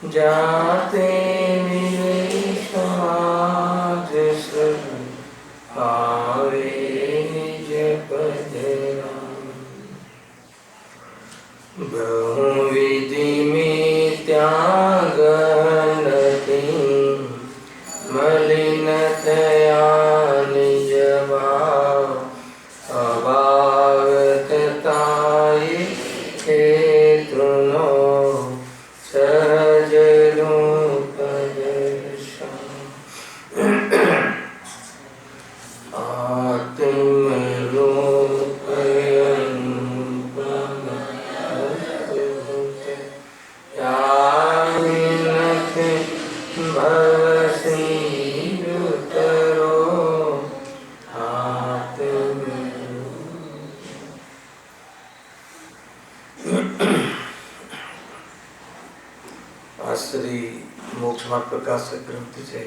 जाते मिले समाज सब पावे निज पद राम। बहुविधि में त्याग नहीं, मलिन थया निज भाव। अभावत ताये हेतुनो सहज रूप दर्शन। आत्म रूप अनुपम अद्भुत, यामिनख भव सिंधु तरो आत्म। आ श्री मोक्ष मार्ग प्रकाशक ग्रंथ है।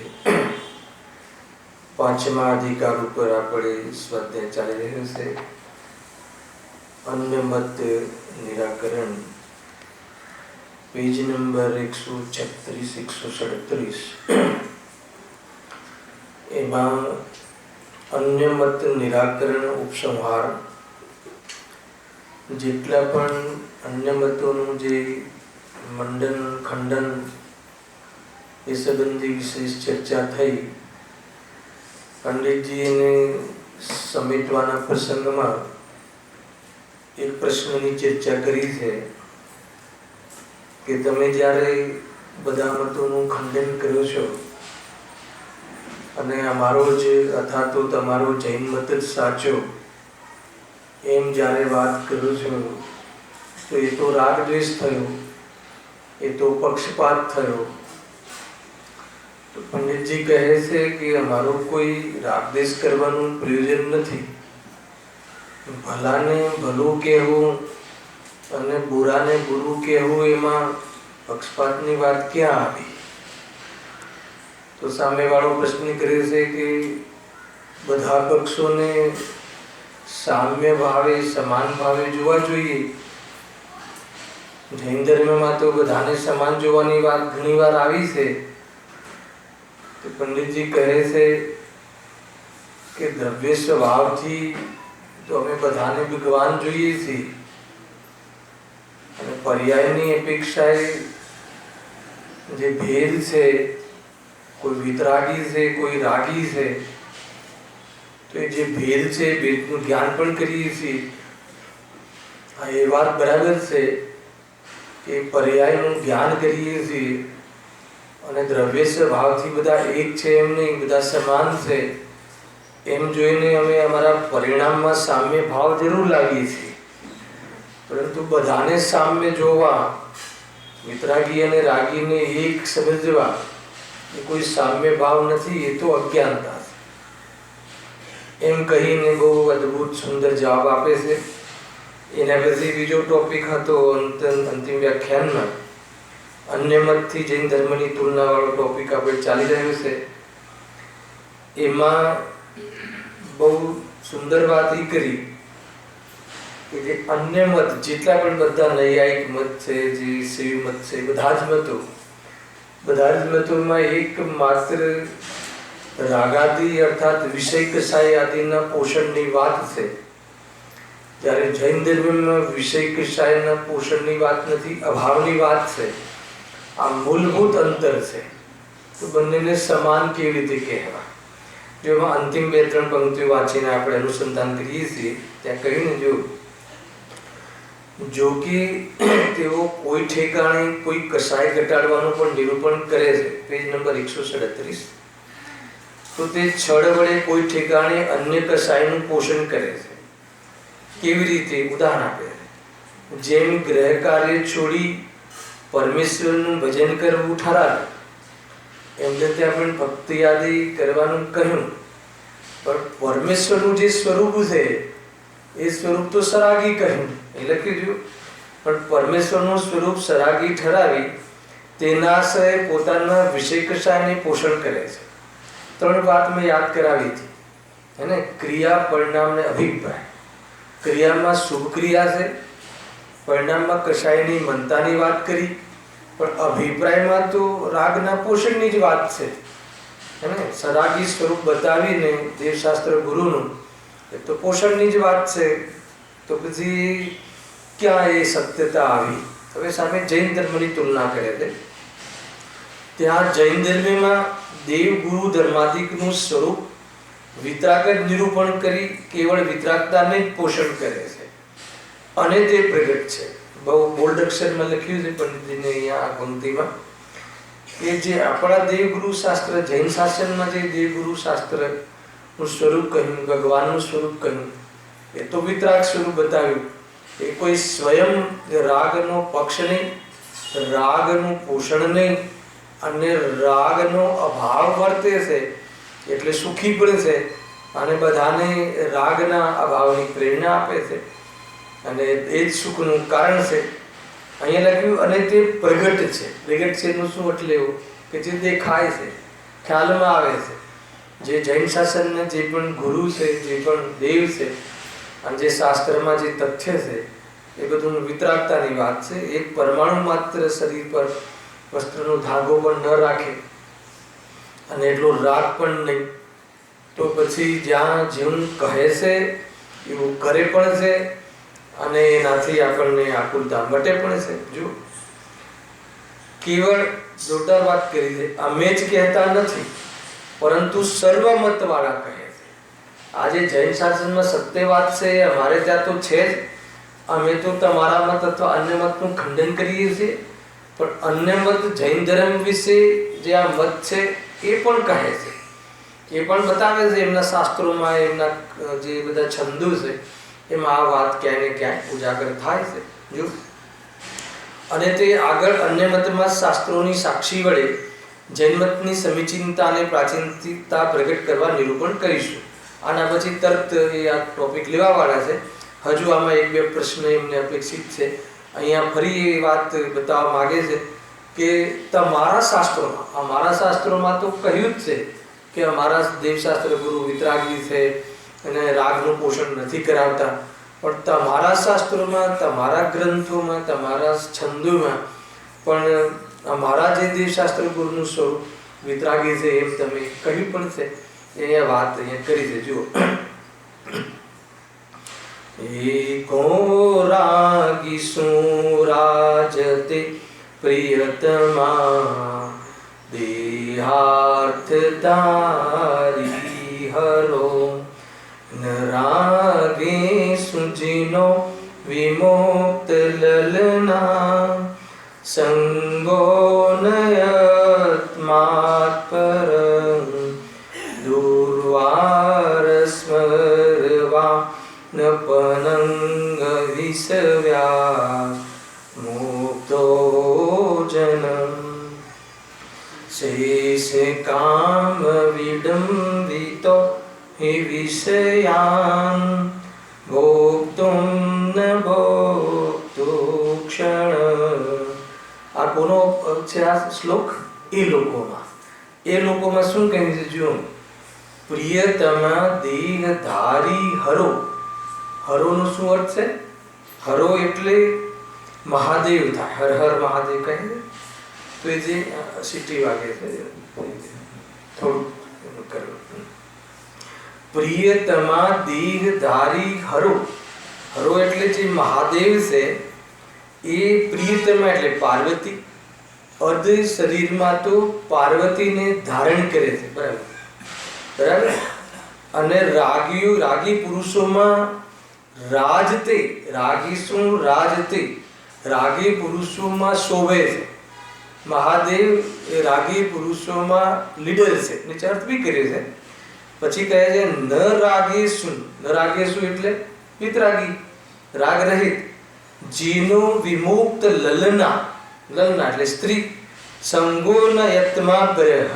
પાંચમા અધિકાર ઉપર આપણે સ્વાધ્યાય ચાલી રહ્યો છે। અન્ય મત નિરાકરણ, પેજ નંબર 136-137। એમાં અન્ય મત નિરાકરણ ઉપસંહાર, જેટલા પણ અન્ય મતોનું જે મંડન ખંડન એ સંબંધી વિશેષ ચર્ચા થઈ। પંડિતજીને સમેટવાના પ્રસંગમાં એક પ્રશ્નની ચર્ચા કરી છે કે તમે જ્યારે બધા મતોનું ખંડન કરો છો અને અમારો જ અથવા તો તમારો જૈન મત જ સાચો એમ જ્યારે વાત કરો છો તો એ તો રાગ દ્વેષ થયો, એ તો પક્ષપાત થયો। તો પંડિતજી કહે છે કે અમારો કોઈ રાગદેશ કરવાનું પ્રયોજન નથી। ભલાને ભલું કહેવું અને બુરાને બુરું કહેવું એમાં પક્ષપાતની વાત ક્યાં આવી? તો સામેવાળો પ્રશ્ન કરે છે કે બધા પક્ષોને સામ્ય ભાવે સમાન ભાવે જોવા જોઈએ। જૈન ધર્મમાં તો બધાને સમાન જોવાની વાત ઘણીવાર આવી છે। તો પંડિતજી કહે છે કે દ્રવ્ય સ્વભાવથી તો અમે બધાને ભગવાન જોઈએ છીએ અને પર્યાયની અપેક્ષાએ જે ભેદ છે, કોઈ વિતરાગી છે, કોઈ રાગી છે, તો એ જે ભેદ છે ભેદનું જ્ઞાન પણ કરીએ છીએ। હા, એ વાત બરાબર છે કે પર્યાયનું જ્ઞાન કરીએ છીએ અને દ્રવ્ય સ્વભાવથી બધા એક છે એમ નહીં, બધા સમાન છે એમ જોઈને અમે અમારા પરિણામમાં સામ્ય ભાવ જરૂર લાવીએ છીએ। પરંતુ બધાને સામ્ય જોવા, વિતરાગી અને રાગીને એક સમજવા એ કોઈ સામ્ય ભાવ નથી, એ તો અજ્ઞાનતા છે એમ કહીને બહુ અદ્ભુત સુંદર જવાબ આપે છે। એના પછી બીજો ટોપિક હતો અંતિમ વ્યાખ્યાનમાં અન્ય મતથી જૈન ધર્મની તુલના વાળો ટોપિક આપણે ચાલી રહ્યો છે। એમાં બહુ સુંદર વાત એ કરી કે જે અન્ય મત જેટલા પણ બધા નૈયાયિક મત છે, જે શૈવ મત છે, બધા જ મતોમાં એક માત્ર રાગાદી અર્થાત વિષય કસાય આદિના પોષણની વાત છે। જ્યારે જૈન ધર્મમાં વિષય કસાયના પોષણની વાત નથી, અભાવની વાત છે। આ મૂળભૂત અંતર છે। તો બંનેને સમાન કેવી રીતે કહેવા? જેમાં અંતિમ 2-3 પંક્તિઓ વાંચીને આપણે અનુસંધાન કરીએ છીએ। ત્યાં કહ્યું જો કે તેઓ કોઈ ઠેકાણે કોઈ કસાય ઘટાડવાનું પણ નિરૂપણ કરે છે, પેજ નંબર 137। તો તે છળ વડે કોઈ ઠેકાણે અન્ય કસાયનું પોષણ કરે છે। કેવી રીતે? ઉદાહરણ આપે, જેમ ગ્રહ કાર્ય છોડી પરમેશ્વરનું ભજન કરવું ઠરાવે, એમ રીતે આપણે ભક્તિ આદિ કરવાનું કહ્યું, પણ પરમેશ્વરનું જે સ્વરૂપ છે એ સ્વરૂપ તો સરાગી કહ્યું એ લખી દો, પણ પરમેશ્વરનું સ્વરૂપ સરાગી ઠરાવી તેના આશ્રય પોતાના વિષય કસાયને પોષણ કરે છે। 3 વાત મેં યાદ કરાવી હતી, है ना? क्रिया, परिणाम ने अभिप्राय। क्रिया में शुभ क्रिया से, परिणाम में कषायनी मनतानी बात करी પણ અભિપ્રાયમાં તો રાગના પોષણની જ વાત છે, હે ને? સરાગી સ્વરૂપ બતાવીને દેવશાસ્ત્ર ગુરુનું એ તો પોષણની જ વાત છે. તો પછી ક્યાં એ સત્યતા આવી? હવે સામે જૈન ધર્મની તુલના કરે છે. ત્યાં જૈન ધર્મમાં દેવ ગુરુ ધર્માધિકનું સ્વરૂપ વિતરાગ જ નિરૂપણ કરી કેવળ વિતરાગતાને જ પોષણ કરે છે અને તે પ્રગટ છે. બહુ બોલ્ડ અક્ષરમાં લખ્યું છે પંડિતજીને અહીંયા આ પંક્તિમાં કે જે આપણા દેવગુરુ શાસ્ત્ર જૈન શાસનમાં જે દેવગુરુ શાસ્ત્રનું સ્વરૂપ કહ્યું, ભગવાનનું સ્વરૂપ કહ્યું, એ તો વિતરાગ સ્વરૂપ બતાવ્યું. એ કોઈ સ્વયં રાગનો પક્ષ નહીં, રાગનું પોષણ નહીં અને રાગનો અભાવ વર્તે છે એટલે સુખી પણ છે અને બધાને રાગના અભાવની પ્રેરણા આપે છે અને એ જ સુખનું કારણ છે. અહીંયા લખ્યું અને તે પ્રગટ છે. પ્રગટ છે એનું શું એટલે એવું કે જે દેખાય છે, ખ્યાલમાં આવે છે. જે જૈન શાસનના જે પણ ગુરુ છે, જે પણ દેવ છે અને જે શાસ્ત્રમાં જે તથ્ય છે એ બધું વિતરાગતાની વાત છે. એક પરમાણુ માત્ર શરીર પર વસ્ત્રનો ધાગો પણ ન રાખે અને એટલો રાગ પણ નહીં, તો પછી જ્યાં જેવું કહે છે એવું કરે પણ છે અને એનાથી આપણને આકુલતા મટે પણ છે. જો કેવળ જોરદાર વાત કરી છે, અમે જ કહેતા નથી પરંતુ સર્વમત વાળા કહે છે. આજે જૈન શાસનમાં સત્ય વાત છે અમારે ત્યાં તો છે જ, અમે તો તમારા મત અથવા અન્ય મતનું ખંડન કરીએ છીએ, પણ અન્ય મત જૈન ધર્મ વિશે જે આ મત છે એ પણ કહે છે, એ પણ બતાવે છે એમના શાસ્ત્રોમાં, એમના જે બધા છંદો છે એમાં આ વાત ક્યાંય ને ક્યાંય ઉજાગર થાય છે. જો અને તે આગળ અન્ય મતમાં શાસ્ત્રોની સાક્ષી વડે જૈન મતની સમીચીનતા અને પ્રાચીનતા પ્રગટ કરવા નિરૂપણ કરીશું. આના પછી તરત એ આ ટોપિક લેવાવાળા છે. હજુ આમાં એક બે પ્રશ્ન એમને અપેક્ષિત છે. અહીંયા ફરી એ વાત બતાવવા માગે છે કે તમારા શાસ્ત્રોમાં, અમારા શાસ્ત્રોમાં તો કહ્યું જ છે કે અમારા દેવશાસ્ત્ર ગુરુ વિતરાગી છે અને રાગનું પોષણ નથી કરાવતા, પણ તમારા શાસ્ત્રોમાં, તમારા ગ્રંથોમાં, તમારા છંદોમાં પણ અમારા જે દેવશાસ્ત્ર ગુરુનું સ્વરૂપ વિતરાગી છે એમ તમે કહ્યું પણ છે. અહીંયા વાત અહીંયા કરી છે. જુઓ, एको रागी सुराजते प्रियतमा देहार्थधारी हरो न रागे सुजिनो विमुक्त ललना संगो नयत्मात् परं दुर्वार स्मरवा नपनंग विसव्या मुक्तो जनम शेष काम विडंबितो हि विषयान् भोक्तुं न भोक्तु क्षण. આ કોનો છે આ શ્લોક? એ લોકોમાં શું કહે છે? જો પ્રિયતમા દેહધારી હરો. હરોનો શું અર્થ છે? હરો એટલે મહાદેવ થાય. હર હર મહાદેવ કહે છે તો એ જે સીટી વાગે છે થોડું કરવું. પ્રિયતમા દેહધારી હરો. હરો એટલે જે મહાદેવ છે એ પ્રિયતમા એટલે પાર્વતી. અર્ધ શરીરમાં તો પાર્વતીને ધારણ કરે છે, બરાબર. અને રાગી પુરુષોમાં રાજતે, રાગી શું? રાજતે, રાગી પુરુષોમાં શોભે છે. મહાદેવ એ રાગી પુરુષોમાં લીડર છે, નીચે અર્થ બી કરે છે. પછી કહે છે ન રાગેશુ. ન રાગેશુ એટલે વિતરાગી, રાગ રહિત. જીનો વિમુક્ત લલના, લલના એટલે સ્ત્રી. સંગોના યત્મા બ્રહ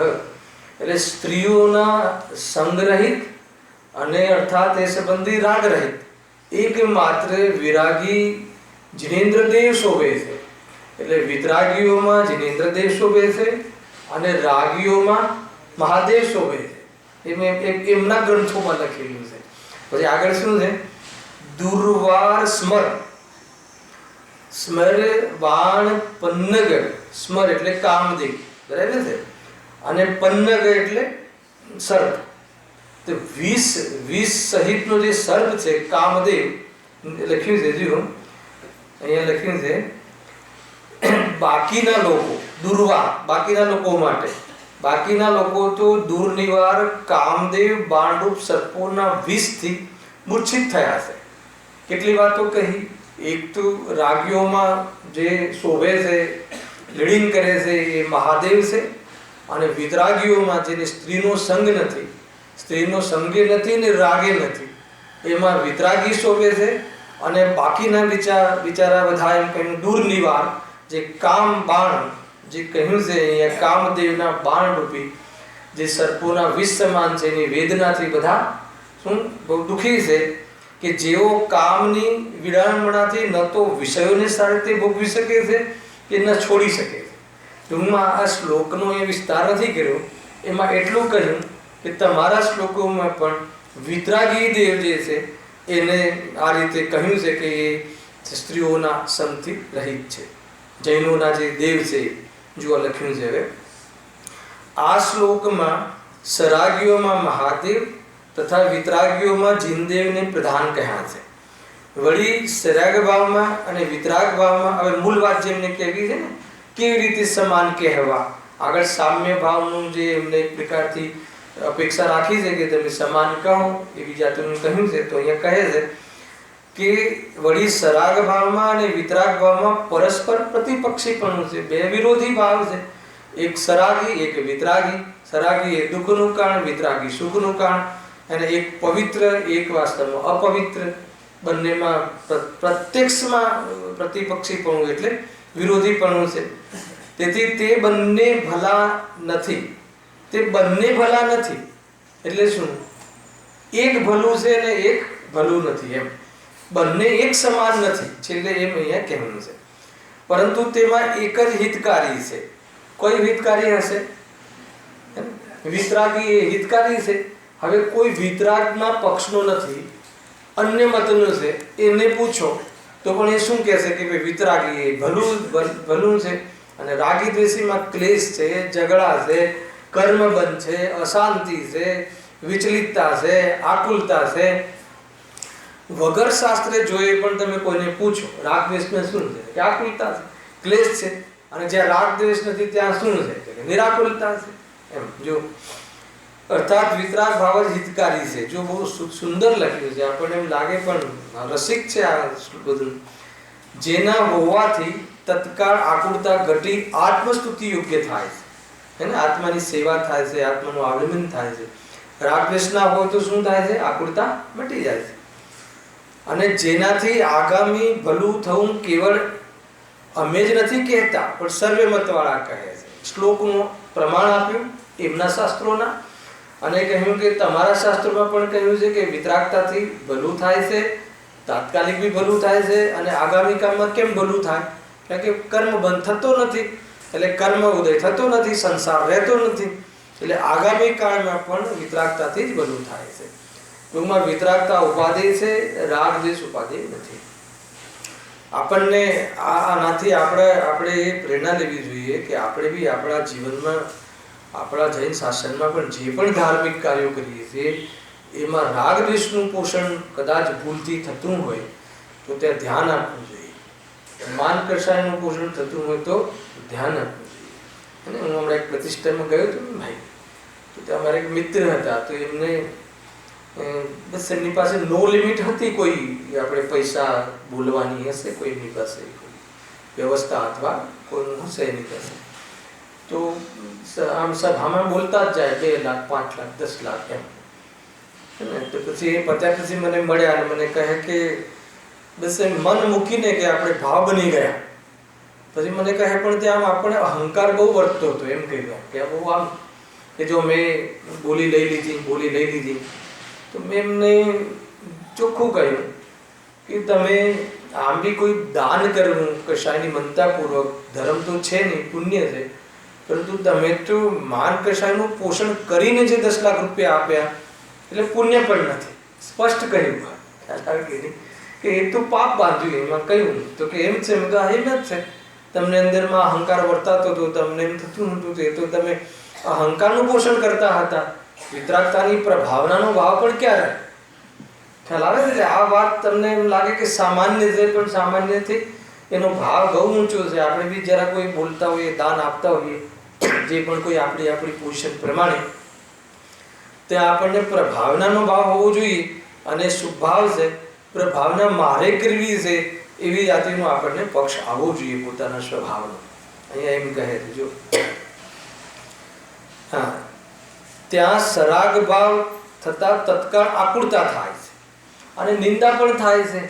એટલે સ્ત્રીઓના સંગ્રહિત અને અર્થાત એ સંબંધી રાગ રહિત એક માત્ર વિરાગી જિનેન્દ્રદેવ શોભે છે. એટલે વિતરાગીઓમાં જિનેન્દ્રદેવ શોભે છે અને રાગીઓમાં મહાદેવ શોભે છે. એમના ગ્રંથોમાં લખેલું છે. પછી આગળ શું છે? દુર્વાર સ્મર. સ્મર બાણ પન્નગ, સ્મર એટલે કામદેવ, બરાબર છે, અને પન્નગ એટલે સર્પ. તો 20 સહિતનો જે સર્પ છે કામદેવ લખ્યું છે, જો અહીંયા લખ્યું છે બાકીના લોકો દુર્વા, બાકીના લોકો માટે, બાકીના લોકો તો દુર્નિવાર કામદેવ બાણરૂપ સર્પોના વિષથી મૂર્છિત થયા છે. કેટલી વાતો કહી. એક તો રાગીઓમાં જે શોભે છે, લીડિંગ કરે છે એ મહાદેવ છે, અને વિતરાગીઓમાં જેને સ્ત્રીનો સંગ નથી, સ્ત્રીનો સંગે નથી ને રાગે નથી, એમાં વિતરાગી શોભે છે. અને બાકીના બિચારા બધા એમ કહ્યું દુર્નિવાર, જે કામ બાણ જે કહ્યું છે અહીંયા, કામદેવના બાણ રૂપી જે સર્પોના વિષ સમાન છે એની વેદનાથી બધા શું બહુ દુઃખી છે, કે જેઓ કામની વિડામણાથી ન તો વિષયોને સારી રીતે ભોગવી શકે છે કે ન છોડી શકે છે. ટૂંકમાં આ શ્લોકનો એ વિસ્તાર નથી કર્યો, એમાં એટલું કહ્યું કે તમારા શ્લોકોમાં પણ વિતરાગી દેવ જે છે એને આ રીતે કહ્યું છે કે એ સ્ત્રીઓના સંગથી રહિત છે. જૈનોના જે દેવ છે જો લખ્યું છે. હવે આ શ્લોકમાં સરાગીઓમાં મહાદેવ તથા વિતરાગીઓમાં જીનદેવને પ્રધાન કહ્યા છે. વળી સરાગ ભાવમાં અને વિતરાગ ભાવમાં હવે મૂળ વાત જેમને કહેવી છે ને, કેવી રીતે સમાન કહેવા, આગળ સામ્ય ભાવનું જે એમને એક પ્રકારથી અપેક્ષા રાખી છે કે તમે સમાન કહો, એવી જાતનું કહ્યું છે. તો અહીંયા કહે છે કે વળી સરાગ ભાવમાં અને વિતરાગ ભાવમાં પરસ્પર પ્રતિપક્ષીપણું છે, બે વિરોધી ભાવ છે. એક સરાગી, એક વિતરાગી. સરાગી એ દુઃખનું કારણ, વિતરાગી સુખનું કારણ. અને એક પવિત્ર, એક વાસ્તવમાં અપવિત્ર. બંનેમાં પ્રત્યક્ષમાં પ્રતિપક્ષીપણું એટલે વિરોધીપણું છે. તેથી તે બંને ભલા નથી. તે બંને ભલા નથી એટલે શું? એક ભલું છે ને એક ભલું નથી, એમ બંને એક સમાન નથી. છેલ્લે એમ અહીંયા કહેવાનું છે. પરંતુ તેમાં એક જ હિતકારી છે. કોઈ હિતકારી હશે? વિતરાગી એ હિતકારી છે. હવે કોઈ વિતરાગના પક્ષનો નથી, અન્ય મતનો છે, એને પૂછો તો પણ એ શું કહેશે કે ભાઈ વિતરાગી એ ભલું છે, અને રાગી દ્વેષીમાં ક્લેશ છે, ઝઘડા છે, કર્મબંધ છે, અશાંતિ છે, વિચલિતતા છે, આકુલતા છે. વગર શાસ્ત્રે જોઈએ પણ તમે કોઈને પૂછો રાગ દ્વેષમાં શું છે કે આકુલતા છે, ક્લેશ છે. અને જ્યાં રાગ દ્વેષ નથી ત્યાં શું છે કે નિરાકુલતા છે. એમ જો અર્થાત વિતરાગ ભાવ જ હિતકારી છે. જો બહુ સુંદર લખ્યું છે, આપણને એમ લાગે પણ રસિક છે આ બધું. જેના હોવાથી તત્કાળ આકુળતા ઘટી આત્મસ્તુતિ યોગ્ય થાય છે, ને આત્માની સેવા થાય છે, આત્માનું આલિંગન થાય છે. રાગ દ્વેષના હોય તો શું થાય છે? આકુળતા મટી જાય છે. અને જેનાથી આગામી ભલું થવું કેવળ અમે જ નથી કહેતા, પણ સર્વે મતવાળા કહે છે. શ્લોકનું પ્રમાણ આપ્યું એમના શાસ્ત્રોના, અને કહ્યું કે તમારા શાસ્ત્રોમાં પણ કહ્યું છે કે વિતરાગતાથી ભલું થાય છે, તાત્કાલિક બી ભલું થાય છે, અને આગામી કામમાં કેમ ભલું થાય? કારણ કે કર્મ બંધ થતો નથી, એટલે કર્મ ઉદય થતો નથી, સંસાર રહેતો નથી, એટલે આગામી કાળમાં પણ વિતરાગતાથી જ ભલું થાય છે. ટૂંકમાં વિતરાગતા ઉપાદેય છે, રાગ દ્વેષ ઉપાદેય નથી. આપણને આનાથી આપણે એ પ્રેરણા લેવી જોઈએ કે આપણે બી આપણા જીવનમાં, આપણા જૈન શાસનમાં પણ જે પણ ધાર્મિક કાર્યો કરીએ છીએ એમાં રાગ દ્વેષનું પોષણ કદાચ ભૂલથી થતું હોય તો ત્યાં ધ્યાન આપવું જોઈએ. માન કષાયનું પોષણ થતું હોય તો ધ્યાન આપવું જોઈએ. અને હું હમણાં એક પ્રતિષ્ઠામાં ગયો હતો ને ભાઈ, તો ત્યાં અમારે એક મિત્ર હતા, તો એમને બસ એમની પાસે નો લિમિટ હતી. કોઈ આપણે પૈસા બોલવાની હશે, કોઈ એમની પાસે કોઈ વ્યવસ્થા અથવા કોઈનું હશે એની પાસે, તો આમ સભામાં બોલતા જ જાય 2 લાખ 5 લાખ 10 લાખ એમ. તો પછી એ પત્યા પછી મને મળ્યા અને મને કહે કે બસ એમ મન મૂકીને કે આપણે ભાવ બની ગયા. પછી મને કહે પણ ત્યાં આપણે અહંકાર બહુ વર્તતો હતો. એમ કહ્યું કે બહુ આમ કે જો મેં બોલી લઈ લીધી. તો મેં એમને ચોખ્ખું કહ્યું કે તમે આમ બી કોઈ દાન કરવું કશાયની મનતાપૂર્વક ધર્મ તો છે નહીં, પુણ્ય છે, પરંતુ તમે તો માન કશાયનું પોષણ કરીને જે 10 લાખ રૂપિયા આપ્યા એટલે પુણ્ય પણ નથી. સ્પષ્ટ કહ્યું કે એ તો પાપ બાંધ્યું, એમાં કહ્યું તો કે એમ છે. મેં તો એમ જ છે. તમને અંદરમાં અહંકાર વર્તાતો હતો, તમને એમ થતું નહોતું, એ તો તમે અહંકારનું પોષણ કરતા હતા. વિતરાગતાની ભાવનાનો ભાવ પણ ક્યારે ખ્યાલ આવે છે. આ વાત તમને એમ લાગે કે સામાન્ય છે, પણ સામાન્યથી એનો ભાવ બહુ ઊંચો છે. આપણે બી જરા કોઈ બોલતા હોઈએ, દાન આપતા હોઈએ, જે પણ કોઈ આપણી પોઝિશન પ્રમાણે, ત્યાં આપણને પ્રભાવનાનો ભાવ હોવો જોઈએ. અને શુભભાવ છે, પ્રભાવના મારે કરવી છે એવી જાતિનો આપણને પક્ષ આવવો જોઈએ પોતાના સ્વભાવનો. અહીંયા એમ કહે છે જો હા, ત્યાં સરાગ ભાવ થતા તત્કાળ આકુળતા થાય છે અને નિંદા પણ થાય છે.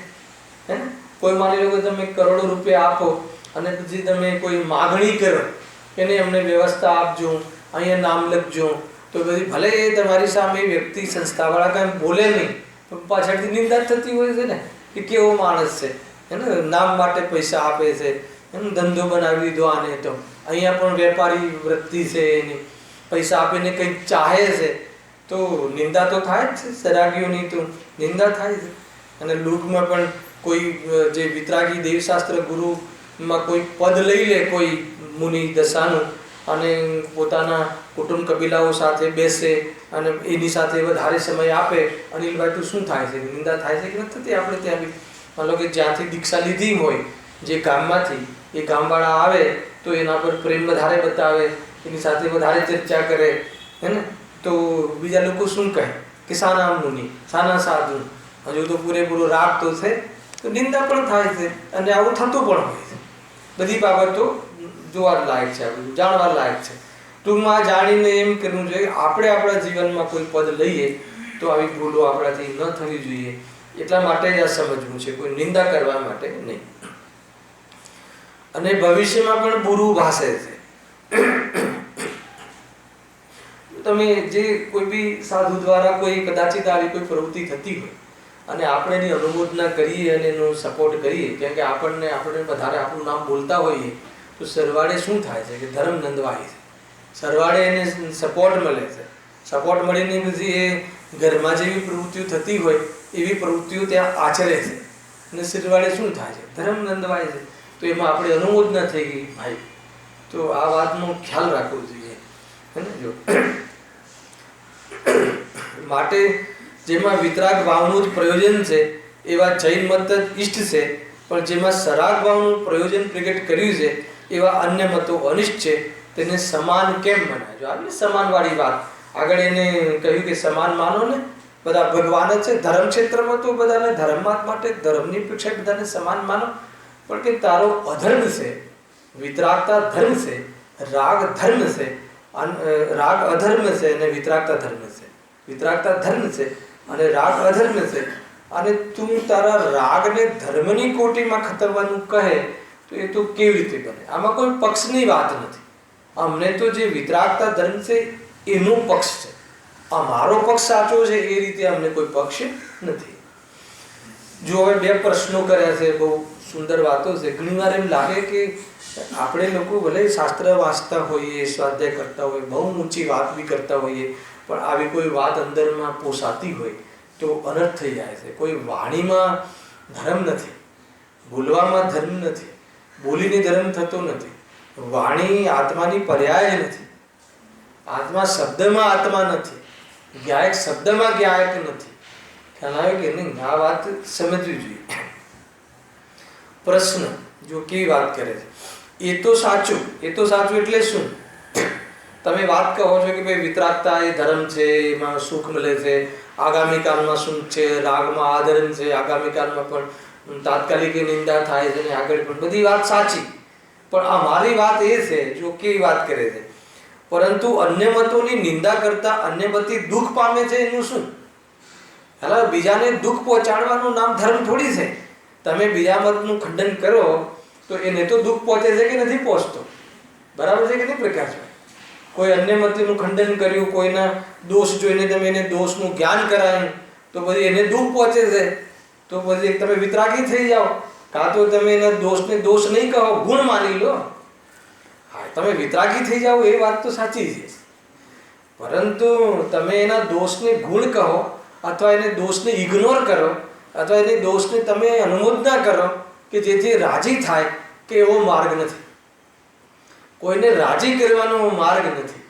હે, કોઈ માની લો કે તમે કરોડો રૂપિયા આપો અને પછી તમે કોઈ માગણી કરો, એને અમને વ્યવસ્થા આપજો, અહીંયા નામ લખજો, તો પછી ભલે એ તમારી સામે વ્યક્તિ સંસ્થાવાળા કાંઈ બોલે નહીં, પણ પાછળથી નિંદા થતી હોય છે ને કે કેવો માણસ છે, એને નામ માટે પૈસા આપે છે, એનો ધંધો બનાવી દીધો આને, તો અહીંયા પણ વેપારી વૃત્તિ છે એની, પૈસા આપીને કંઈક ચાહે છે, તો નિંદા તો થાય જ છે. સરાગીઓની તો નિંદા થાય છે. અને લૂકમાં પણ કોઈ જે વિતરાગી દેવશાસ્ત્ર ગુરુમાં કોઈ પદ લઈ લે કોઈ મુનિ દશાનું અને પોતાના કુટુંબ કબીલાઓ સાથે બેસે અને એની સાથે વધારે સમય આપે, અનિલભાઈ તો શું થાય છે? નિંદા થાય છે કે નથી થતી? આપણે ત્યાં બી માનો કે જ્યાંથી દીક્ષા લીધી હોય જે ગામમાંથી, એ ગામવાળા આવે તો એના પર પ્રેમ વધારે બતાવે, એની સાથે વધારે ચર્ચા કરે, હે ને, તો બીજા લોકો શું કહે કે સાના મુનિ, સાના સાધુ, હજુ તો પૂરેપૂરો રાગ તો છે, તો નિંદા પણ થાય છે. અને આવું થતું પણ હોય છે. બધી બાબતો જોવા લાયક છે, આ બધું જાણવા લાયક છે. ટૂંકમાં જાણીને એમ કરવું જોઈએ આપણે આપણા જીવનમાં કોઈ પદ લઈએ તો આવી ભૂલો આપણાથી ન થવી જોઈએ. એટલા માટે જ આ સમજવું છે, કોઈ નિંદા કરવા માટે નહીં. અને ભવિષ્યમાં પણ બુરું ભાષે છે. તમે જે કોઈ બી સાધુ દ્વારા કોઈ કદાચિત આવી કોઈ પ્રવૃત્તિ થતી હોય અને આપણે એની અનુમોદના કરીએ અને એનો સપોર્ટ કરીએ, કેમ કે આપણે વધારે આપણું નામ બોલતા હોઈએ, તો સરવાળે શું થાય છે કે ધર્મ નંદવાય છે. સરવાળે એને સપોર્ટ મળે છે. સપોર્ટ મળીને પછી એ ઘરમાં જેવી પ્રવૃત્તિઓ થતી હોય એવી પ્રવૃત્તિઓ ત્યાં આચરે છે અને સરવાળે શું થાય છે? ધર્મ નંદવાય છે. તો એમાં આપણે અનુમોદના થઈ ગઈ ભાઈ. તો આ વાતનો ખ્યાલ રાખવો જોઈએ, હે ને. જો માટે જેમાં વિતરાગ ભાવનું જ પ્રયોજન છે એવા જૈન મત જ ઈષ્ટ છે, પણ જેમાં સરાગ ભાવનું પ્રયોજન પ્રગટ કર્યું છે એવા અન્ય મતો અનિષ્ટ છે. તેને સમાન કેમ મનાય? જો આવી સમાનવાળી વાત આગળ એને કહ્યું કે સમાન માનો ને, બધા ભગવાન જ છે. ધર્મ ક્ષેત્રમાં તો બધાને ધર્મ માટે ધર્મની અપેક્ષા બધાને સમાન માનો, પણ કે તારો અધર્મ છે, વિતરાગતા ધર્મ છે, રાગ ધર્મ છે, રાગ અધર્મ છે અને વિતરાગતા ધર્મ છે. વિતરાગતા ધર્મ છે અને રાગ અધર્મ છે, અને તું તારા રાગને ધર્મની કોટીમાં ખતરવાનું કહે તો એ તો કેવી રીતે બને? આમાં કોઈ પક્ષની વાત નથી. અમને તો જે વિતરાગતા ધર્મ છે એનો પક્ષ છે, અમારો પક્ષ સાચો છે એ રીતે અમને કોઈ પક્ષ નથી. જો હવે બે પ્રશ્નો કર્યા છે, બહુ સુંદર વાતો છે. ઘણીવાર એમ લાગે કે આપણે લોકો ભલે શાસ્ત્ર વાંચતા હોઈએ, સ્વાધ્યાય કરતા હોઈએ, બહુ ઊંચી વાત બી કરતા હોઈએ, પણ આવી કોઈ વાત અંદરમાં પોસાતી હોય તો અનર્થ થઈ જાય છે. કોઈ વાણીમાં ધર્મ નથી, બોલવામાં ધર્મ નથી, બોલીને ધર્મ થતો નથી, વાણી આત્માની પર્યાય નથી, આત્મા શબ્દમાં આત્મા નથી, જ્ઞાયક શબ્દમાં જ્ઞાયક નથી. ખ્યાલ આવ્યો કે નહીં? આ વાત સમજવી જોઈએ. પ્રશ્ન જો કેવી વાત કરે છે, એ તો સાચું એટલે શું? તમે વાત કહો છો કે ભાઈ વિતરાગતા એ ધર્મ છે, એમાં સુખ મળે છે, આગામી કાળમાં સુખ છે, રાગમાં આધર્મ છે, આગામી કાળમાં પણ તાત્કાલિક નિંદા થાય છે ને આગળ પણ બધી વાત સાચી. પણ આ મારી વાત એ છે, જો કેવી વાત કરે છે, પરંતુ અન્ય મતોની નિંદા કરતા અન્ય મતી દુઃખ પામે છે એનું શું? હાલ બીજાને દુઃખ પહોંચાડવાનું નામ ધર્મ થોડી છે. તમે બીજા મતનું ખંડન કરો તો એને તો દુઃખ પહોંચે છે કે નથી પહોંચતો? બરાબર છે કે નહીં પ્રકાશભાઈ? કોઈ અન્ય મતનું ખંડન કર્યું, કોઈના દોષ જોઈને તમે એને દોષનું જ્ઞાન કરાયું તો પછી એને દુઃખ પહોંચે છે, તો પછી તમે વિતરાગી થઈ જાઓ. કાં તો તમે એના દોષને દોષ નહીં કહો, ગુણ માની લો. હા, તમે વિતરાગી થઈ જાઓ એ વાત તો સાચી છે, પરંતુ તમે એના દોષને ગુણ કહો અથવા એને દોષને ઇગ્નોર કરો અથવા એની દોષને તમે અનુમોદના કરો કે જેથી રાજી થાય કે એવો માર્ગ નથી. કોઈને રાજી કરવાનો માર્ગ નથી,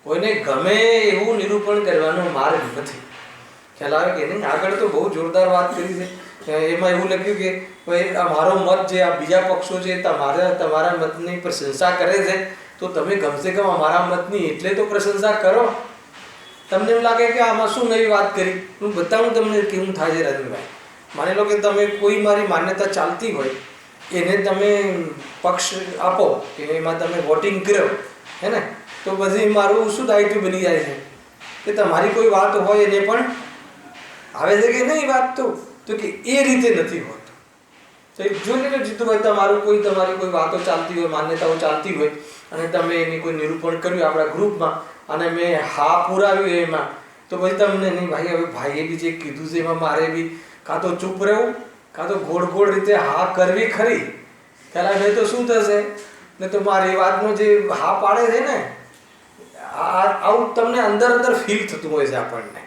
કોઈને ગમે એવું નિરૂપણ કરવાનો માર્ગ નથી. ખ્યાલ આવે કે નહીં? આગળ તો બહુ જોરદાર વાત કરી છે. એમાં એવું લખ્યું કે ભાઈ આ મારો મત જે આ બીજા પક્ષો છે તમારા મતની પ્રશંસા કરે છે, તો તમે કમસે કમ અમારા મતની એટલે તો પ્રશંસા કરો. તમને એમ લાગે કે આમાં શું નવી વાત કરી, હું બતાવું તમને કેવું થાય છે. રાજનભાઈ, માની લો કે તમે કોઈ મારી માન્યતા ચાલતી હોય એને તમે પક્ષ આપો કે એમાં તમે વોટિંગ કરો, હે ને, તો પછી મારું શું દાયિત્વ બની જાય છે કે તમારી કોઈ વાત હોય એને પણ આવે છે કે નહીં વાત, તો કે એ રીતે નથી હોતું. તો જોઈ લો જીતુભાઈ, તમારી કોઈ વાતો ચાલતી હોય, માન્યતાઓ ચાલતી હોય અને તમે એની કોઈ નિરૂપણ કર્યું આપણા ગ્રુપમાં અને મેં હા પુરાવ્યું એમાં, તો પછી તમને નહીં ભાઈ હવે ભાઈએ બી જે કીધું છે એમાં મારે બી કાં તો ચૂપ રહેવું કાં તો ગોળ રીતે હા કરવી ખરી. પહેલાં નહીં તો શું થશે, ને તો મારી વાતનો જે હા પાડે છે ને આવું તમને અંદર ફીલ થતું હોય છે આપણને,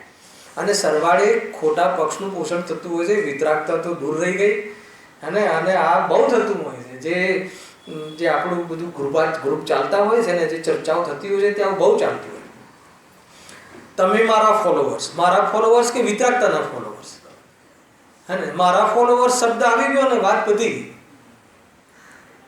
અને સરવાળે ખોટા પક્ષનું પોષણ થતું હોય છે. વિતરાગતા તો દૂર રહી ગઈ, અને આ બહુ થતું હોય છે. જે આપણું બધું ગ્રુપ ચાલતા હોય છે ને, જે ચર્ચાઓ થતી હોય છે ત્યાં બહુ ચાલતી હોય. તમે મારા ફોલોવર્સ કે વિતરાગતાના ફોલોવર્સ, હે ને, મારા ફોલોવર્સ શબ્દ આવી ગયો ને વાત પતી ગઈ.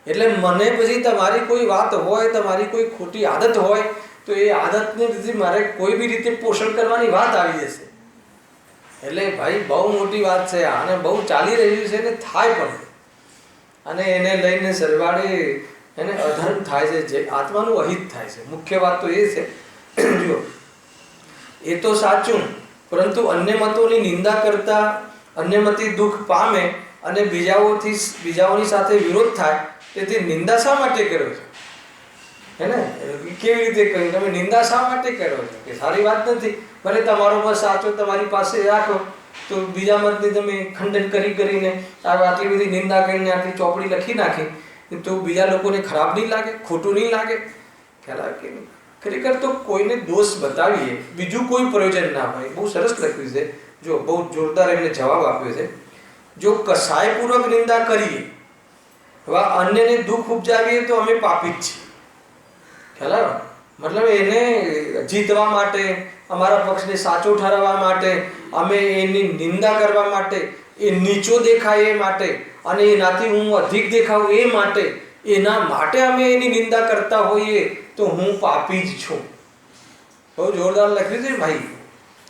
એટલે મને પછી તમારી કોઈ વાત હોય, તમારી કોઈ ખોટી આદત હોય, તો એ આદતને લીધે મારે કોઈ બી રીતે પોષણ કરવાની વાત આવી જશે. એટલે ભાઈ બહુ મોટી વાત છે અને બહુ ચાલી રહ્યું છે ને થાય પણ, અને એને લઈને સરવાળે એને અધર્મ થાય છે, જે આત્માનું અહિત થાય છે. મુખ્ય વાત તો એ છે. જો એ તો સાચું, પરંતુ અન્ય મતોની નિંદા કરતા અન્ય મતી દુઃખ પામે અને બીજાઓની સાથે વિરોધ થાય, તેથી નિંદા શા માટે કરો છો? હે ને, કેવી રીતે કહ્યું, તમે નિંદા શા માટે કરો છો? કે સારી વાત નથી. ભલે તમારો મત સાચો તમારી પાસે રાખો, તો બીજા મતની તમે ખંડન કરીને આટલી બધી નિંદા કરીને આટલી ચોપડી લખી નાખી, તો બીજા લોકોને ખરાબ નહીં લાગે, ખોટું નહીં લાગે? ખ્યાલ આવે કે નહીં? ખરેખર તો કોઈને દોષ બતાવીએ બીજું કોઈ પ્રયોજન ના હોય. બહુ સરસ લખ્યું છે, જો બહુ જોરદાર એમને જવાબ આપ્યો છે. જો કસાયપૂર્વક નિંદા કરીએ અન્યને દુઃખ ઉપજાવીએ તો અમે પાપી જ છીએ. ખ્યાલ આવે? મતલબ એને જીતવા માટે, અમારા પક્ષને સાચો ઠરાવવા માટે, અમે એની નિંદા કરવા માટે, એ નીચો દેખાય એ માટે, અને એનાથી હું અધિક દેખાઉં એ માટે, એના માટે અમે એની નિંદા કરતા હોઈએ તો હું પાપી જ છું. બહુ જોરદાર લખ્યું છે ભાઈ.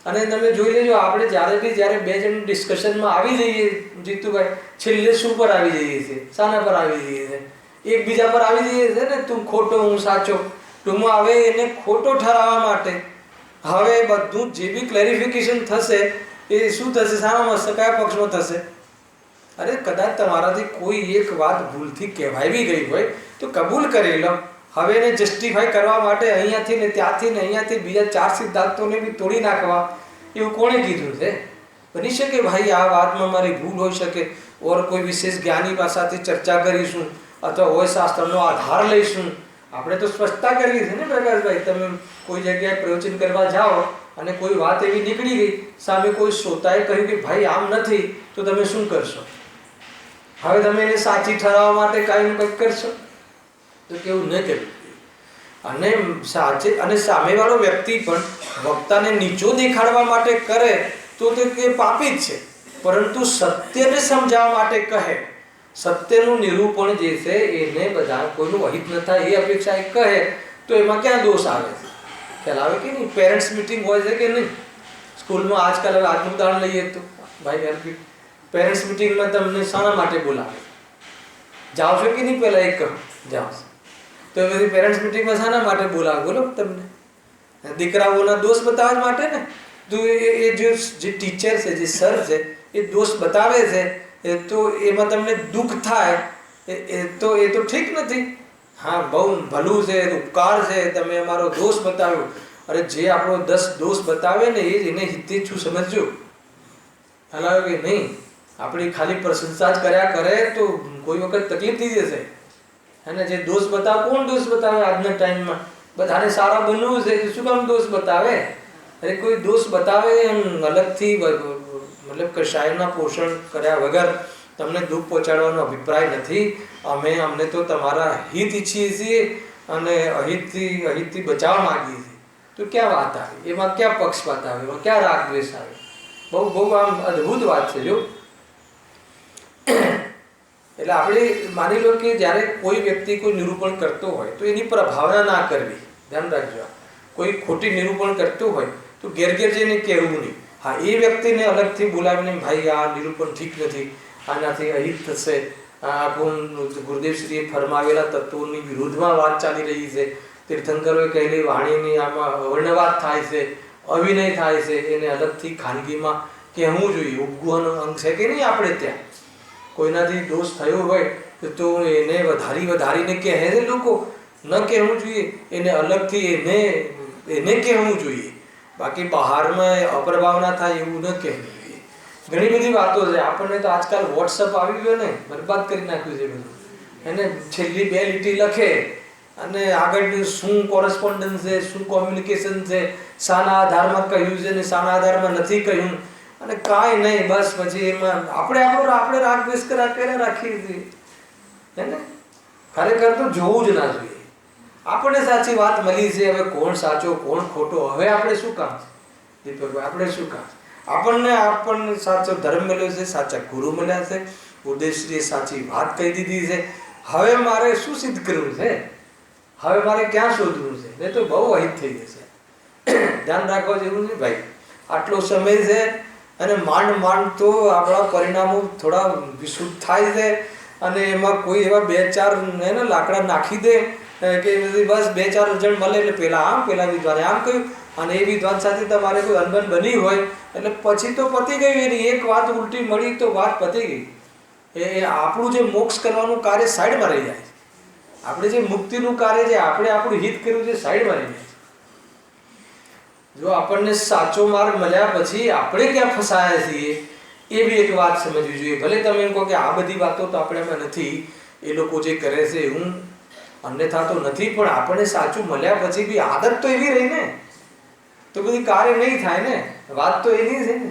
અને તમે જોઈ લેજો, આપણે જ્યારે બે જણ ડિસ્કશનમાં આવી જઈએ જીતુભાઈ, છેલ્લે શું પર આવી જઈએ છીએ? શાના પર આવી જઈએ છીએ? એકબીજા પર આવી જઈએ છે ને, તું ખોટો હું સાચો. ટૂંકમાં હવે એને ખોટો ઠરાવવા માટે હવે બધું જે બી ક્લેરિફિકેશન થશે એ શું થશે? શાનામાં, કયા પક્ષમાં થશે? અરે કદાચ તમારાથી કોઈ એક વાત ભૂલથી કહેવાય બી ગઈ હોય તો કબૂલ કરી લો. હવે એને જસ્ટિફાઈ કરવા માટે અહીંયાથી ને ત્યાંથી ને અહીંયાથી બીજા 4 સિદ્ધાંતોને બી તોડી નાખવા, એવું કોણે કીધું છે? બની શકે ભાઈ આ વાતમાં મારી ભૂલ હોઈ શકે, ઓર કોઈ વિશેષ જ્ઞાની પાસેથી ચર્ચા કરીશું અથવા હોય શાસ્ત્રનો આધાર લઈશું. આપણે તો સ્પષ્ટતા કરવી છે ને પ્રકાશભાઈ. તમે કોઈ જગ્યાએ પ્રવચન કરવા જાઓ અને કોઈ વાત એવી નીકળી ગઈ, સામે કોઈ શ્રોતાએ કહ્યું કે ભાઈ આમ નથી, તો તમે શું કરશો? હવે તમે એને સાચી ઠરાવવા માટે કાંઈ કંઈક કરશો? તો કેવું ન કરવું. અને સામેવાળો વ્યક્તિ પણ વક્તાને નીચો દેખાડવા માટે કરે તો તે પાપી જ છે, પરંતુ સત્યને સમજાવવા માટે કહે, સત્યનું નિરૂપણ જે છે એને બધા કોઈનું અહિત ન થાય એ અપેક્ષા એ કહે, તો એમાં ક્યાં દોષ આવે છે? ખ્યાલ આવે કે નહીં? પેરેન્ટ્સ મિટિંગ હોય છે કે નહીં સ્કૂલમાં? આજકાલ હવે આજનું ઉદાહરણ લઈએ તો ભાઈ, પેરેન્ટ્સ મિટિંગમાં તમને શાના માટે બોલાવે? જાઓ છો કે નહીં? પહેલાં એક કહો, જાઓ. તો બધી પેરેન્ટ્સ મિટિંગમાં શાના માટે બોલાવે બોલો? તમને દીકરાઓના દોષ બતાવવા માટે ને. તો એ જે ટીચર છે, જે સર છે, એ દોષ બતાવે છે, તો એમાં તમને દુઃખ થાય તો એ તો ઠીક નથી. હા, બહુ ભલું છે, ઉપકાર છે, તમે અમારો દોષ બતાવ્યો. અરે જે આપણો 10 દોષ બતાવે ને એ જ એને હિતે છું સમજજો. ખ્યાલ કે નહીં? આપણી ખાલી પ્રશંસા જ કર્યા કરે તો કોઈ વખત તકલીફ થઈ જશે. અને જે દોષ બતાવે, કોણ દોષ બતાવે આજના ટાઈમમાં? બધાને સારા બનવું છે, શું કામ દોષ બતાવે? અરે કોઈ દોષ બતાવે એમ અલગથી મતલબ કશાયના પોષણ કર્યા વગર તમને દુઃખ પહોંચાડવાનો અભિપ્રાય નથી. અમને તો તમારા હિત ઈચ્છીએ છીએ અને અહિતથી બચાવ માંગીએ છીએ. તો ક્યાં વાત આવે? એમાં ક્યાં પક્ષપાત આવે? એમાં ક્યાં રાગ દ્વેષ આવે? બહુ આમ અદ્ભુત વાત છે. જો એટલે આપણે માની લો કે જ્યારે કોઈ વ્યક્તિ કોઈ નિરૂપણ કરતો હોય તો એની પ્રભાવના ના કરવી. ધ્યાન રાખજો. કોઈ ખોટી નિરૂપણ કરતું હોય તો ઘેર જઈને કહેવું નહીં. હા, એ વ્યક્તિને અલગથી બોલાવીને ભાઈ આ નિરૂપણ ઠીક નથી, આનાથી અહિત થશે, આખું ગુરુદેવશ્રીએ ફરમાવેલા તત્વોની વિરુદ્ધમાં વાત ચાલી રહી છે, તીર્થંકરોએ કહેલી વાણીની આમાં અવર્ણવાદ થાય છે, અવિનય થાય છે, એને અલગથી ખાનગીમાં કહેવું જોઈએ. ઉપગુહનો અંગ છે કે નહીં આપણે ત્યાં? કોઈનાથી દોષ થયો હોય તો એને વધારીને કહે છે લોકો. ન કહેવું જોઈએ, એને અલગથી એને કહેવું જોઈએ. બાકી બહારમાં અપ્રભાવના થાય એવું ન કહેવું જોઈએ. ઘણી બધી વાતો છે. આપણને તો આજકાલ વોટ્સઅપ આવી ગયો ને, બરબાદ કરી નાખ્યું છે બધું. એને છેલ્લી 2 લીટી લખે અને આગળ શું કોરસ્પોન્ડન્સ છે, શું કોમ્યુનિકેશન છે, શાના આધારમાં કહ્યું છે ને શાના આધારમાં નથી કહ્યું, અને કાંઈ નહીં. બસ પછી એમાં આપણે રાગ દ્વેષ કર્યા રાખીએ છીએ. હે ને? ખરેખર તો જોવું જ ના જોઈએ. આપણને સાચી વાત મળી છે, હવે કોણ સાચો કોણ ખોટો હવે આપણે શું કામ છે દીપકભાઈ? આપણે શું કામ? આપણને સાચો ધર્મ મળ્યો છે, સાચા ગુરુ મળ્યા છે, ઉદ્દેશ્ય સાચી વાત કહી દીધી છે. હવે મારે શું સિદ્ધ કરવું છે? હવે મારે ક્યાં શોધવું છે? નહીં તો બહુ અહિત થઈ જશે. ધ્યાન રાખવા જેવું નહીં ભાઈ. આટલો સમય છે અને માંડ તો આપણા પરિણામો થોડા વિશુદ્ધ થાય છે, અને એમાં કોઈ એવા 2-4 લાકડા નાખી દે કે બસ 2-4 જણ મળે એટલે પેલા વિદ્વાને આમ કહ્યું, અને એ વિદ્વાન સાથે તમારે કોઈ અનબન બની હોય એટલે પછી તો પતી ગયું. એની એક વાત ઉલટી મળી તો વાત પતી ગઈ. એ આપણું જે મોક્ષ કરવાનું કાર્ય સાઈડમાં રહી જાય. આપણે જે મુક્તિનું કાર્ય છે, આપણે આપણું હિત કર્યું છે, સાઈડમાં રહી જાય. જો આપણને સાચો માર્ગ મળ્યા પછી આપણે ક્યાં ફસાયા છીએ એ બી એક વાત સમજવી જોઈએ. ભલે તમે એમ કહો કે આ બધી વાતો તો આપણામાં નથી, એ લોકો જે કરે છે હું અન્યથા તો નથી, પણ આપણને સાચું મળ્યા પછી બી આદત તો એવી રહી ને, તો બધી કાર્ય નહીં થાય ને. વાત તો એની છે ને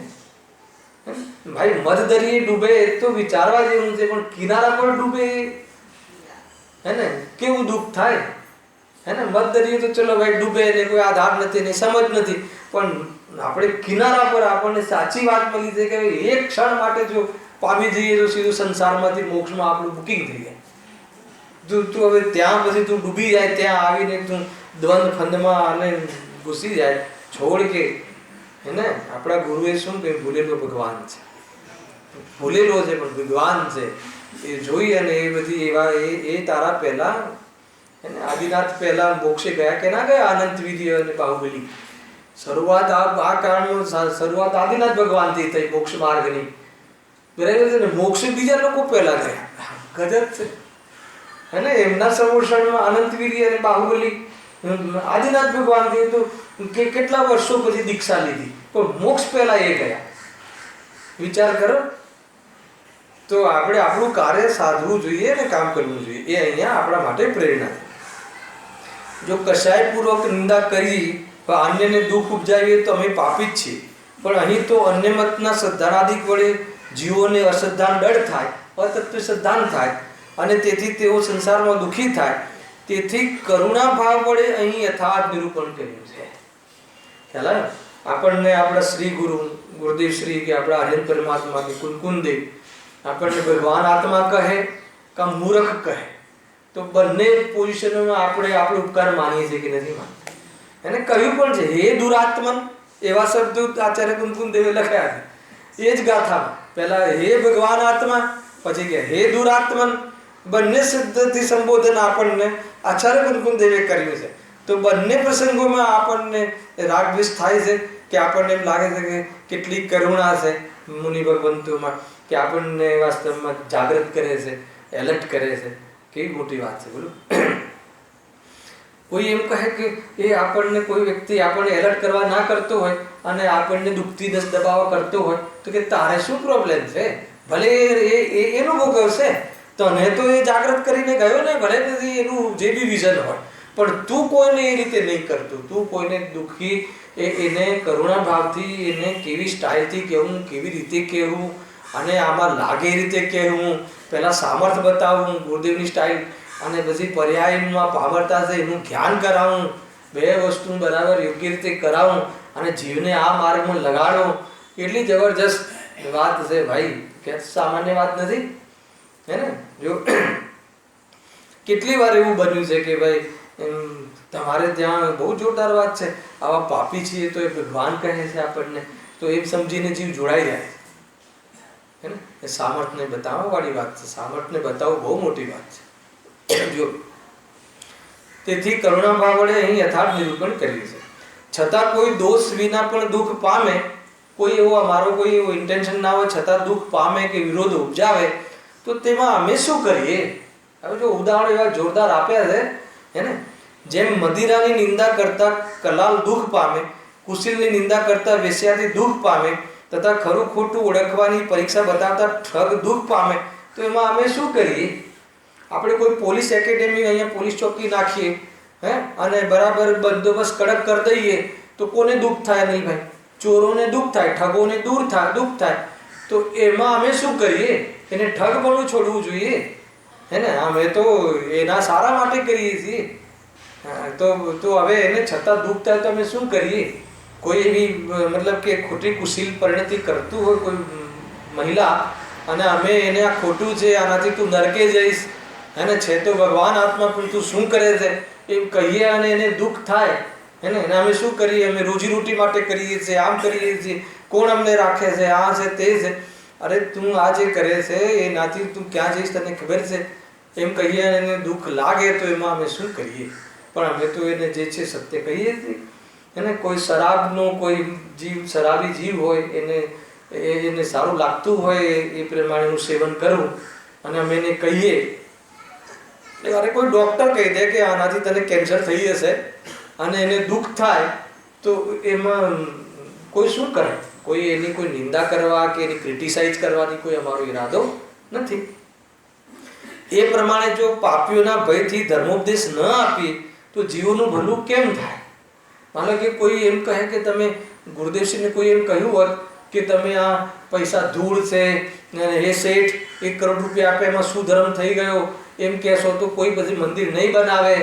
ભાઈ. મધદરિયે ડૂબે તો વિચારવા જેવું છે, પણ કિનારા પર ડૂબે હે ને કેવું દુઃખ થાય. હે ને? મધદરિયે તો ચલો ભાઈ ડૂબે ને કોઈ આધાર નથી ને સમજ નથી, પણ આપણે કિનારા પર આપણને સાચી વાત મળી છે કે એક ક્ષણ માટે જો પામી જઈએ તો સીધું સંસારમાંથી મોક્ષમાં આપણું બુકિંગ થઈ જાય. તું હવે ત્યાં પછી તું ડૂબી જાય, ત્યાં આવીને તું દ્વંદ ખંડમાં અને ઘૂસી જાય. છોડ કે હે ને? આપણા ગુરુએ શું કહ્યું? ભૂલેલો ભગવાન છે, ભૂલેલો છે પણ ભગવાન છે. એ જોઈ અને એ બધી એવા એ તારા પહેલા આદિનાથ પહેલા મોક્ષે ગયા કે ના ગયા? અનંત વિધિ અને બાહુબલી. શરૂઆત આ કાળમાં શરૂઆત આદિનાથ ભગવાનથી થઈ મોક્ષ માર્ગની. બરાબર છે ને? મોક્ષે બીજા લોકો પહેલા ગયા. ગજબ છે હે ને? એમના સંરક્ષણમાં અનંત વિધિ અને બાહુબલી આદિનાથ ભગવાનથી તો કેટલા વર્ષો પછી દીક્ષા લીધી, પણ મોક્ષ પહેલા એ ગયા. વિચાર કરો. તો આપણે આપણું કાર્ય સાધવું જોઈએ અને કામ કરવું જોઈએ. એ અહીંયા આપણા માટે પ્રેરણા છે. જો કશાયપૂર્વક નિંદા કરી અન્યને દુઃખ ઉપજાવીએ તો અમે પાપી જ છીએ. પણ અહીં તો અન્ય મતના શ્રદ્ધાનાદિક વડે જીવોને અશ્રદ્ધાન ડર થાય, અતત્વ શ્રદ્ધાન થાય, અને તેથી તેઓ સંસારમાં દુઃખી થાય. તેથી કરુણા ભાવ વડે અહીં યથાર્થ નિરૂપણ કર્યું છે. ખ્યાલ આવે? આપણને આપણા શ્રી ગુરુદેવ શ્રી કે આપણા હરિહર પરમાત્મા કે કુલકુંદેવ આપણને ભગવાન આત્મા કહે કે મૂર્ખ કહે, તો બંને પોઝિશનોમાં આપણે આપણો ઉપકાર માનીએ છીએ કે નથી માનતા. એને કહ્યું પણ છે હે દુરાત્મન, એવા શબ્દો આચાર્ય કુલકુંદેવે લખ્યા છે. એ જ ગાથામાં પહેલા હે ભગવાન આત્મા, પછી કે હે દુરાત્મન. બંને શબ્દથી સંબોધન આપણને આચાર્ય કુલકુંદેવે કર્યું છે. તો બંને પ્રસંગોમાં આપણને રાગ દ્વેષ થાય છે કે આપણને એમ લાગે છે કે કેટલી કરુણા છે મુનિ ભગવંતોમાં, કે આપણને વાસ્તવમાં જાગૃત કરે છે, એલર્ટ કરે છે. કેવી મોટી વાત છે બોલો. કોઈ એમ કહે કે એ આપણને કોઈ વ્યક્તિ આપણને એલર્ટ કરવા ના કરતો હોય અને આપણને દુઃખથી દબાવા કરતો હોય તો કે તારે શું પ્રોબ્લેમ છે? ભલે એનું ભોગવશે, તને તો એ જાગૃત કરીને ગયો ને, ભલે એનું જે બી વિઝન હોય, પણ તું કોઈને એ રીતે નહીં કરતો, તું કોઈને દુઃખી એને કરુણા ભાવથી એને કેવી સ્ટાઇલથી કહેવું, કેવી રીતે કહેવું અને આમાં લાગે એ રીતે કહેવું, પહેલાં સામર્થ્ય બતાવવું ગુરુદેવની સ્ટાઇલ અને પછી પર્યાયમાં પાવરતા છે એનું જ્ઞાન કરાવવું, બે વસ્તુ બરાબર યોગ્ય રીતે કરાવવું અને જીવને આ માર્ગમાં લગાડો. એટલી જબરજસ્ત વાત છે ભાઈ, કે સામાન્ય વાત નથી હે ને. જો કેટલી વાર એવું બન્યું છે કે ભાઈ તમારે ત્યાં બહુ જોરદાર વાત છે, આવા પાપી છીએ તો એ ભગવાન કહે છે આપણને, તો એમ સમજીને જીવ જોડાઈ જાય હે ને. એ સામર્થ્યને બતાવવા વાળી વાત છે, સામર્થ્યને બતાવવું બહુ મોટી વાત છે. જો તેથી કરુણાભાવ વડે અહીં યથાર્થ નિરૂપણ કર્યું છે. છતાં કોઈ દોષ વિના પણ દુઃખ પામે, કોઈ એવો મારો કોઈ એવો ઇન્ટેન્શન ના હોય છતાં દુઃખ પામે કે વિરોધ ઉપજાવે, તો તેમાં અમે શું કરીએ? હવે જો ઉદાહરણ એવા જોરદાર આપ્યા છે હે ને. જેમ મદિરાની નિંદા કરતા કલાલ દુઃખ પામે, કુશીલની નિંદા કરતા વેશ્યાથી દુઃખ પામે, તથા ખરું ખોટું ઓળખવાની પરીક્ષા બતાવતા ઠગ દુઃખ પામે, તો એમાં અમે શું કરીએ? આપણે કોઈ પોલીસ એકેડેમી અહીંયા પોલીસ ચોકી નાખીએ હે અને બરાબર બંદોબસ્ત કડક કરી દઈએ તો કોને દુઃખ થાય નહીં ભાઈ? ચોરોને દુઃખ થાય, ઠગોને દૂર થાય દુઃખ થાય. તો એમાં અમે શું કરીએ? એને ઠગ પણ છોડવું જોઈએ હે ને. અમે તો એના સારા માટે કરીએ છીએ. તો હવે એને છતાં દુઃખ થાય તો અમે શું કરીએ? કોઈ એવી મતલબ કે ખોટી કુશીલ પરિણતિ કરતું હોય કોઈ મહિલા અને અમે એને આ ખોટું છે, આનાથી તું નરકે જઈશ હે ને, છે તો ભગવાન આત્મા પણ તું શું કરે છે એમ કહીએ અને એને દુઃખ થાય હે ને. એને અમે શું કરીએ? અમે રોજીરોટી માટે કરીએ છીએ, આમ કરીએ છીએ, કોણ અમને રાખે છે, આ છે તે છે. અરે તું આ જે કરે છે એનાથી તું ક્યાં જઈશ તને ખબર છે એમ કહીએ અને એને દુઃખ લાગે તો એમાં અમે શું કરીએ? પણ અમે તો એને જે છે સત્ય કહીએ છીએ એને. કોઈ શરાબનો કોઈ જીવ શરાબી જીવ હોય એને સારું લાગતું હોય એ પ્રમાણેનું સેવન કરવું અને અમે એને કહીએ, અરે કોઈ ડૉક્ટર કહી દે કે આનાથી તને કેન્સર થઈ જશે અને એને દુઃખ થાય તો એમાં કોઈ શું કરે? કોઈ એની કોઈ નિંદા કરવા કે એની ક્રિટિસાઇઝ કરવાની કોઈ અમારો ઈરાદો નથી. એ પ્રમાણે જો પાપીઓના ભયથી ધર્મોપદેશ ન આપીએ તો જીવોનું ભલું કેમ થાય? માનો કે કોઈ એમ કહે કે તમે ગુરુદેવશ્રીને કોઈ એમ કહ્યું હોત કે તમે આ પૈસા ધૂળ છે હે શેઠ 1 કરોડ રૂપિયા આપે એમાં શું ધર્મ થઈ ગયો એમ કહેશો તો કોઈ પછી મંદિર નહીં બનાવે.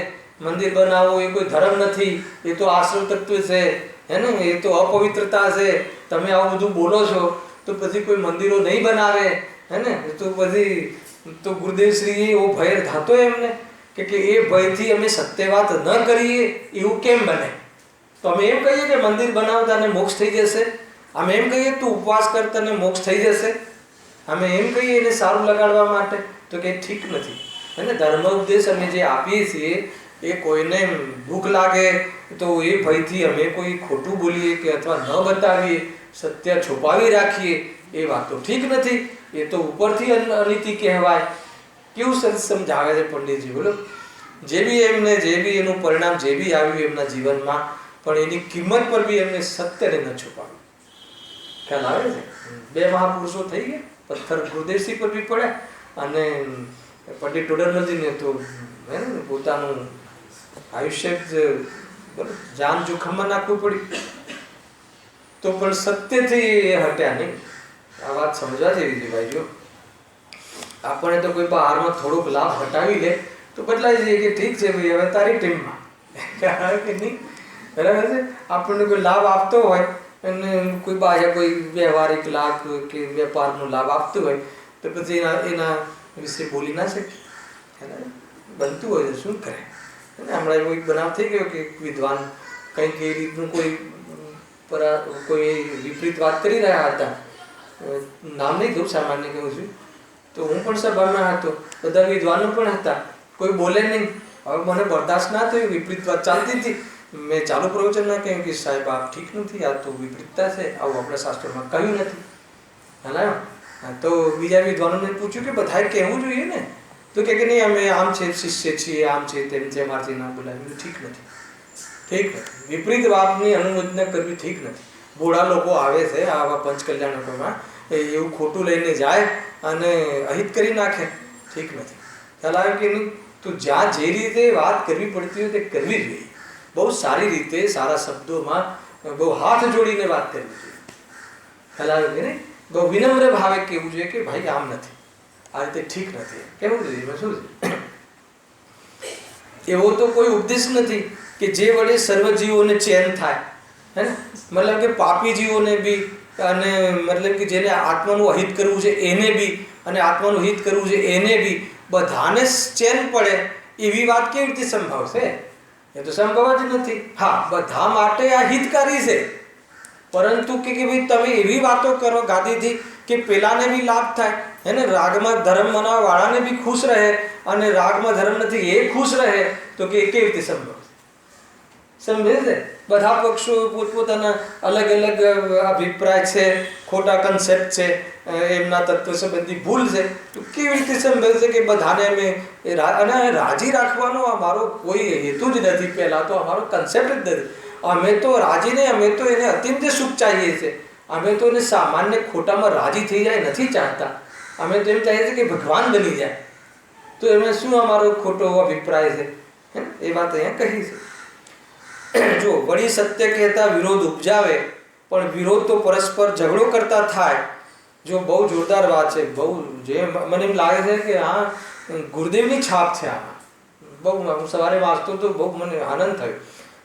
મંદિર બનાવવું એ કોઈ ધર્મ નથી, એ તો આશ્રમ તત્વ છે હે ને, એ તો અપવિત્રતા છે. તમે આવું બધું બોલો છો તો પછી કોઈ મંદિરો નહીં બનાવે હે ને. તો પછી તો ગુરુદેવશ્રીએ એવો ભય થતો એમને કે એ ભયથી અમે સત્ય વાત ન કરીએ એવું કેમ બને? તો અમે એમ કહીએ કે મંદિર બનાવતા ને મોક્ષ થઈ જશે, અમે એમ કહીએ તું ઉપવાસ કરતા ને મોક્ષ થઈ જશે, અમે એમ કહીએ એને સારું લગાડવા માટે, તો કે ઠીક નથી હે ને. ધર્મ ઉપદેશ અમે જે આપીએ છીએ એ કોઈને ભૂખ લાગે તો એ ભયથી અમે કોઈ ખોટું બોલીએ કે અથવા ન બતાવીએ, સત્ય છુપાવી રાખીએ એ વાત તો ઠીક નથી. એ તો ઉપરથી અનીતિ કહેવાય. કેવું સરસ સમજાવે છે પંડિતજી, બોલો. જે બી એમને જે બી એનું પરિણામ જે બી આવ્યું એમના જીવનમાં, પણ એની કિંમત પર બી એમને સત્યને ન છુપાવ્યું. ખ્યાલ આવે છે? 2 મહાપુરુષો થઈ ગયા, પથ્થર ગુરુદેવશ્રી પર બી પડ્યા અને પંડિત ટોડરમલજીને તો હે ને પોતાનું આયુષ્ય જ જાન જોખમમાં નાખવું પડ્યું તો પણ સત્યથી એ હટ્યા નહીં. આ વાત સમજવા જેવી છે ભાઈ. જો આપણે તો કોઈ બહારમાં થોડોક લાભ હટાવી લે તો બદલાઈ જઈએ કે ઠીક છે ભાઈ હવે તારી ટીમમાં કે નહીં, બરાબર છે. આપણને કોઈ લાભ આપતો હોય અને કોઈ બાજા કોઈ વ્યવહારિક લાભ કે વેપારનો લાભ આપતો હોય તો પછી એના વિશે બોલી ના શકીએ. બનતું હોય તો શું કરે? હમણાં એવો એક બનાવ થઈ ગયો કે વિદ્વાન કંઈક એ રીતનું કોઈ વિપરીત વાત કરી રહ્યા હતા. નામ નહીં દઉં, સામાન્ય કહું છું. તો હું પણ સભામાં હતો, બધા વિદ્વાનો પણ હતા, કોઈ બોલે નહીં. હવે મને બરદાસ્ત ના થયું, વિપરીત વાત ચાલતી હતી. મેં ચાલુ પ્રવચન ના કહ્યું કે સાહેબ આ ઠીક નથી, આ તો વિપરીતતા છે, આવું આપણા શાસ્ત્રોમાં કહ્યું નથી. હા, તો બીજા વિદ્વાનોને પૂછ્યું કે બધાએ કહેવું જોઈએ ને, તો કે નહીં અમે આમ છે, શિષ્ય છીએ, આમ છે તેમ છે, મારથી ના બોલાવ્યું. ઠીક નથી, ઠીક નથી. વિપરીત વાતની અનુમોદના કરવી ઠીક નથી. ભોળા લોકો આવે છે આવા પંચકલ્યાણકોમાં, એવું ખોટું લઈને જાય અને અહિત કરી નાખે, ઠીક નથી. ખ્યાલ આવે કે નહીં? તો જ્યાં જે રીતે વાત કરવી પડતી હોય તે કરવી જોઈએ, બહુ સારી રીતે સારા શબ્દોમાં બહુ હાથ જોડીને વાત કરવી જોઈએ, ખ્યાલ આવે કે નહીં? બહુ વિનમ્ર ભાવે કહેવું જોઈએ કે ભાઈ આમ નથી, આ રીતે ઠીક નથી, કેવું જોઈએ? એમાં શું છે? એવો તો કોઈ ઉપદેશ નથી કે જે વડે સર્વ જીવોને ચેન થાય, હે ને? મતલબ કે પાપી જીવોને બી અને મતલબ કે જેને આત્માનું અહિત કરવું છે એને બી અને આત્માનું હિત કરવું છે એને બી બધાને ચેન પડે એવી વાત કેવી રીતે સંભવ છે? એ તો સંભવ જ નથી. હા, બધા માટે આ હિતકારી છે, પરંતુ કે ભાઈ તમે એવી વાતો કરો ગાદીથી કે પેલાને બી લાભ થાય, હે ને? રાગમાં ધર્મ મનાવવા વાળાને બી ખુશ રહે અને રાગમાં ધર્મ નથી એ ખુશ રહે, તો કે કેવી રીતે સંભવ? સમજે છે? બધા પક્ષો પોતપોતાના અલગ અલગ અભિપ્રાય છે, ખોટા કન્સેપ્ટ છે, એમના તત્વ સંબંધી ભૂલ છે, તો કેવી રીતે સમજે છે કે બધાને અમે અને રાજી રાખવાનો અમારો કોઈ હેતુ જ નથી. પહેલાં તો અમારો કન્સેપ્ટ જ નથી. અમે તો રાજી નહીં, અમે તો એને અત્યંત સુખ ચાહીએ છીએ. અમે તો એને સામાન્ય ખોટામાં રાજી થઈ જાય નથી ચાહતા. અમે તો એમ ચાહીએ છીએ કે ભગવાન બની જાય. તો એમાં શું અમારો ખોટો અભિપ્રાય છે? એ વાત અહીંયા કહી છે. જો વળી સત્ય કહેતા વિરોધ ઉપજાવે, પણ વિરોધ તો પરસ્પર ઝઘડો કરતા થાય. જો બહુ જોરદાર વાત છે, બહુ જે મને એમ લાગે છે કે હા ગુરુદેવની છાપ છે આમાં. બહુ હું સવારે વાંચતો તો બહુ મને આનંદ થયો.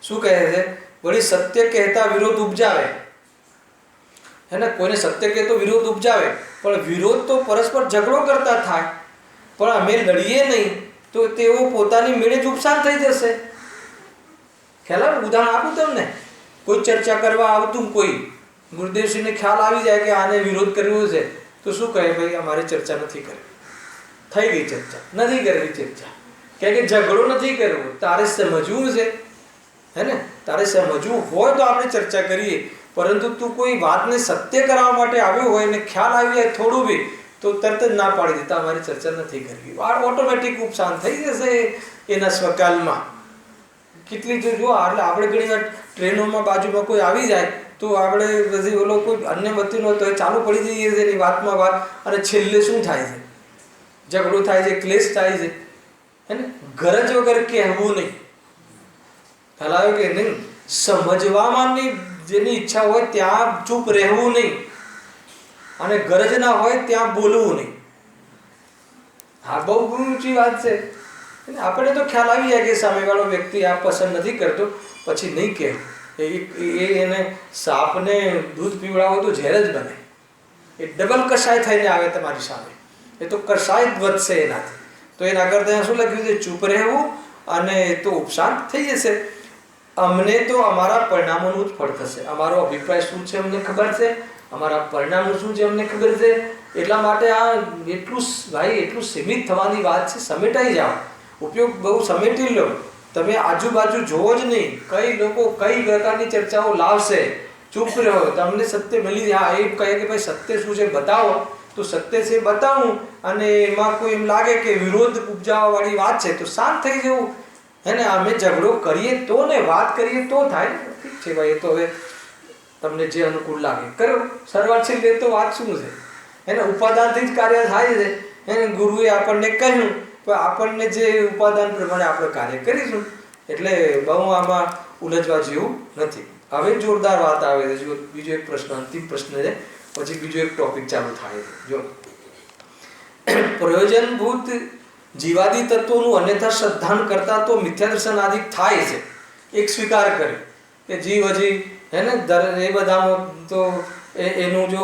શું કહે છે? વળી સત્ય કહેતા વિરોધ ઉપજાવે, હે ને? કોઈને સત્ય કહેતો વિરોધ ઉપજાવે, પણ વિરોધ તો પરસ્પર ઝઘડો કરતા થાય. પણ અમે લડીએ નહીં તો તેઓ પોતાની મેળે જ ઉપસાન થઈ જશે. ખ્યાલ આવે? ઉદાહરણ આપું તમને. કોઈ ચર્ચા કરવા આવતું, કોઈ ગુરુદેવશ્રીને ખ્યાલ આવી જાય કે આને વિરોધ કરવો છે, તો શું કહે? ભાઈ અમારે ચર્ચા નથી કરવી. થઈ ગઈ ચર્ચા, નથી કરવી ચર્ચા. કે ઝઘડો નથી કરવો, તારે સમજવું છે, હે ને? તારે સમજવું હોય તો આપણે ચર્ચા કરીએ, પરંતુ તું કોઈ વાતને સત્ય કરવા માટે આવ્યો હોય ને ખ્યાલ આવી જાય થોડું બી, તો તરત જ ના પાડી દેતા અમારી ચર્ચા નથી કરવી. ઓટોમેટિક ઉપસાન થઈ જશે એના સ્વકાલમાં. કેટલી જો એટલે આપણે ઘણી વાર ટ્રેનોમાં બાજુમાં કોઈ આવી જાય તો આપણે પછી ઓલો કોઈ અન્ય વતીનો તો એ ચાલુ પડી જઈએ છે એની વાતમાં વાત, અને છેલ્લે શું થાય છે? ઝઘડો થાય છે, ક્લેશ થાય છે, હે ને? ગરજ વગર કહેવું નહીં. ખ્યાલ આવ્યો કે નહીં? સમજવાની જેની ઈચ્છા હોય ત્યાં ચૂપ રહેવું નહીં, અને ગરજ ના હોય ત્યાં બોલવું નહીં. હા, બહુ ઊંચી વાત છે. આપણે તો ખ્યાલ આવી જાય કે સામેવાળો વ્યક્તિ આ પસંદ નથી કરતો, પછી નહીં કહેવું. એને સાપને દૂધ પીવડાવો તો ઝેર જ બને. એ ડબલ કષાય થઈને આવે તમારી સામે. એ તો કષાય જ વધશે એનાથી. તો એના કરતાં શું લખ્યું છે? ચૂપ રહેવું, અને તો ઉપશાંત થઈ જશે. અમને તો અમારા પરિણામોનું જ ફળ થશે. અમારો અભિપ્રાય શું છે અમને ખબર છે, અમારા પરિણામો શું છે અમને ખબર છે. એટલા માટે આ એટલું ભાઈ એટલું સીમિત થવાની વાત છે. સમેટાઈ જાઓ, ઉપયોગ બહુ સમેટી લો. તમે આજુબાજુ જોવો જ નહીં કઈ લોકો કઈ પ્રકારની ચર્ચાઓ લાવશે. ચૂપ રહો, તમને સત્ય મળી જાય. હા, એ કહે કે ભાઈ સત્ય શું છે બતાવો, તો સત્ય છે બતાવું, અને એમાં કોઈ એમ લાગે કે વિરોધ ઉપજાવવા વાળી વાત છે તો શાંત થઈ જવું, હે ને? અમે ઝઘડો કરીએ તો ને વાત કરીએ તો થાય. ઠીક છે ભાઈ, એ તો હવે તમને જે અનુકૂળ લાગે કરો. સરવાર છેલ્લે તો વાત શું છે? એને ઉપાદાનથી જ કાર્ય થાય છે. એને ગુરુએ આપણને કહ્યું, પણ આપણને જે ઉપાદાન પ્રમાણે આપણે કાર્ય કરીશું. એટલે બહુ આમાં ઉલझવા જેવું નથી. હવે જોરદાર વાત આવે છે. જો બીજો એક પ્રશ્ન, અંતિમ પ્રશ્ન છે, પછી બીજો એક ટોપિક ચાલુ થાય છે. જો પ્રયોજનભૂત જીવાદી તત્વોનું અન્યથા શ્રદ્ધાન કરતા તો મિથ્યા દર્શન આદિ થાય છે. એક સ્વીકાર કર્યો કે જીવ હજી, હે ને? એ બધામાં તો એનું જો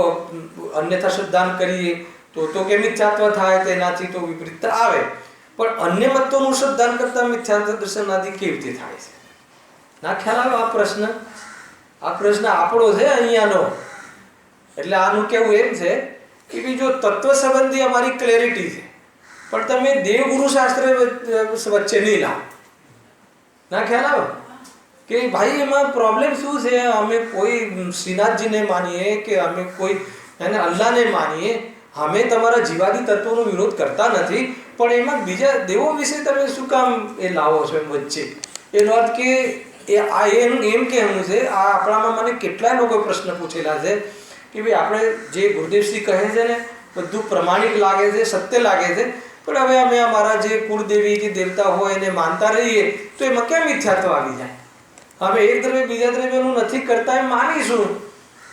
અન્યથા શ્રદ્ધાન કરીએ તો કે મિથ્યાત્વ થાય, તેનાથી તો વિપરીત આવે. પણ અન્ય મતોનું શ્રદ્ધાન કરતા મિથ્યા દર્શન આદિ કેવી રીતે થાય છે? ના ખ્યાલ આવે? આ પ્રશ્ન આપણો છે અહીંયાનો. એટલે આનું કેવું એમ છે કે બીજો તત્વ સંબંધી અમારી ક્લેરિટી છે, પણ તમે દેવગુરુ શાસ્ત્ર વચ્ચે નહીં લાવો. ના ખ્યાલ આવે કે ભાઈ એમાં પ્રોબ્લેમ શું છે? અમે કોઈ શ્રીનાથજીને માનીએ કે અમે કોઈ એને અલ્લાહને માનીએ, અમે તમારા જીવાદી તત્વોનો વિરોધ કરતા નથી, પણ એમાં બીજા દેવો વિશે તમે શું કામ એ લાવો છો એમ વચ્ચે? એનો અર્થ કે એનું એમ કહેવું છે. આ આપણામાં મને કેટલાય લોકો પ્રશ્ન પૂછેલા છે કે ભાઈ આપણે જે ગુરુદેવશ્રી કહે છે ને બધું પ્રમાણિક લાગે છે, સત્ય લાગે છે, પણ હવે અમે અમારા જે કુળદેવી કે દેવતા હોય એને માનતા રહીએ તો એમાં કેમ મિથ્યાત્વ આવી જાય? અમે એક દ્રવ્ય બીજા દ્રવ્યનું નથી કરતા એમ માનીશું,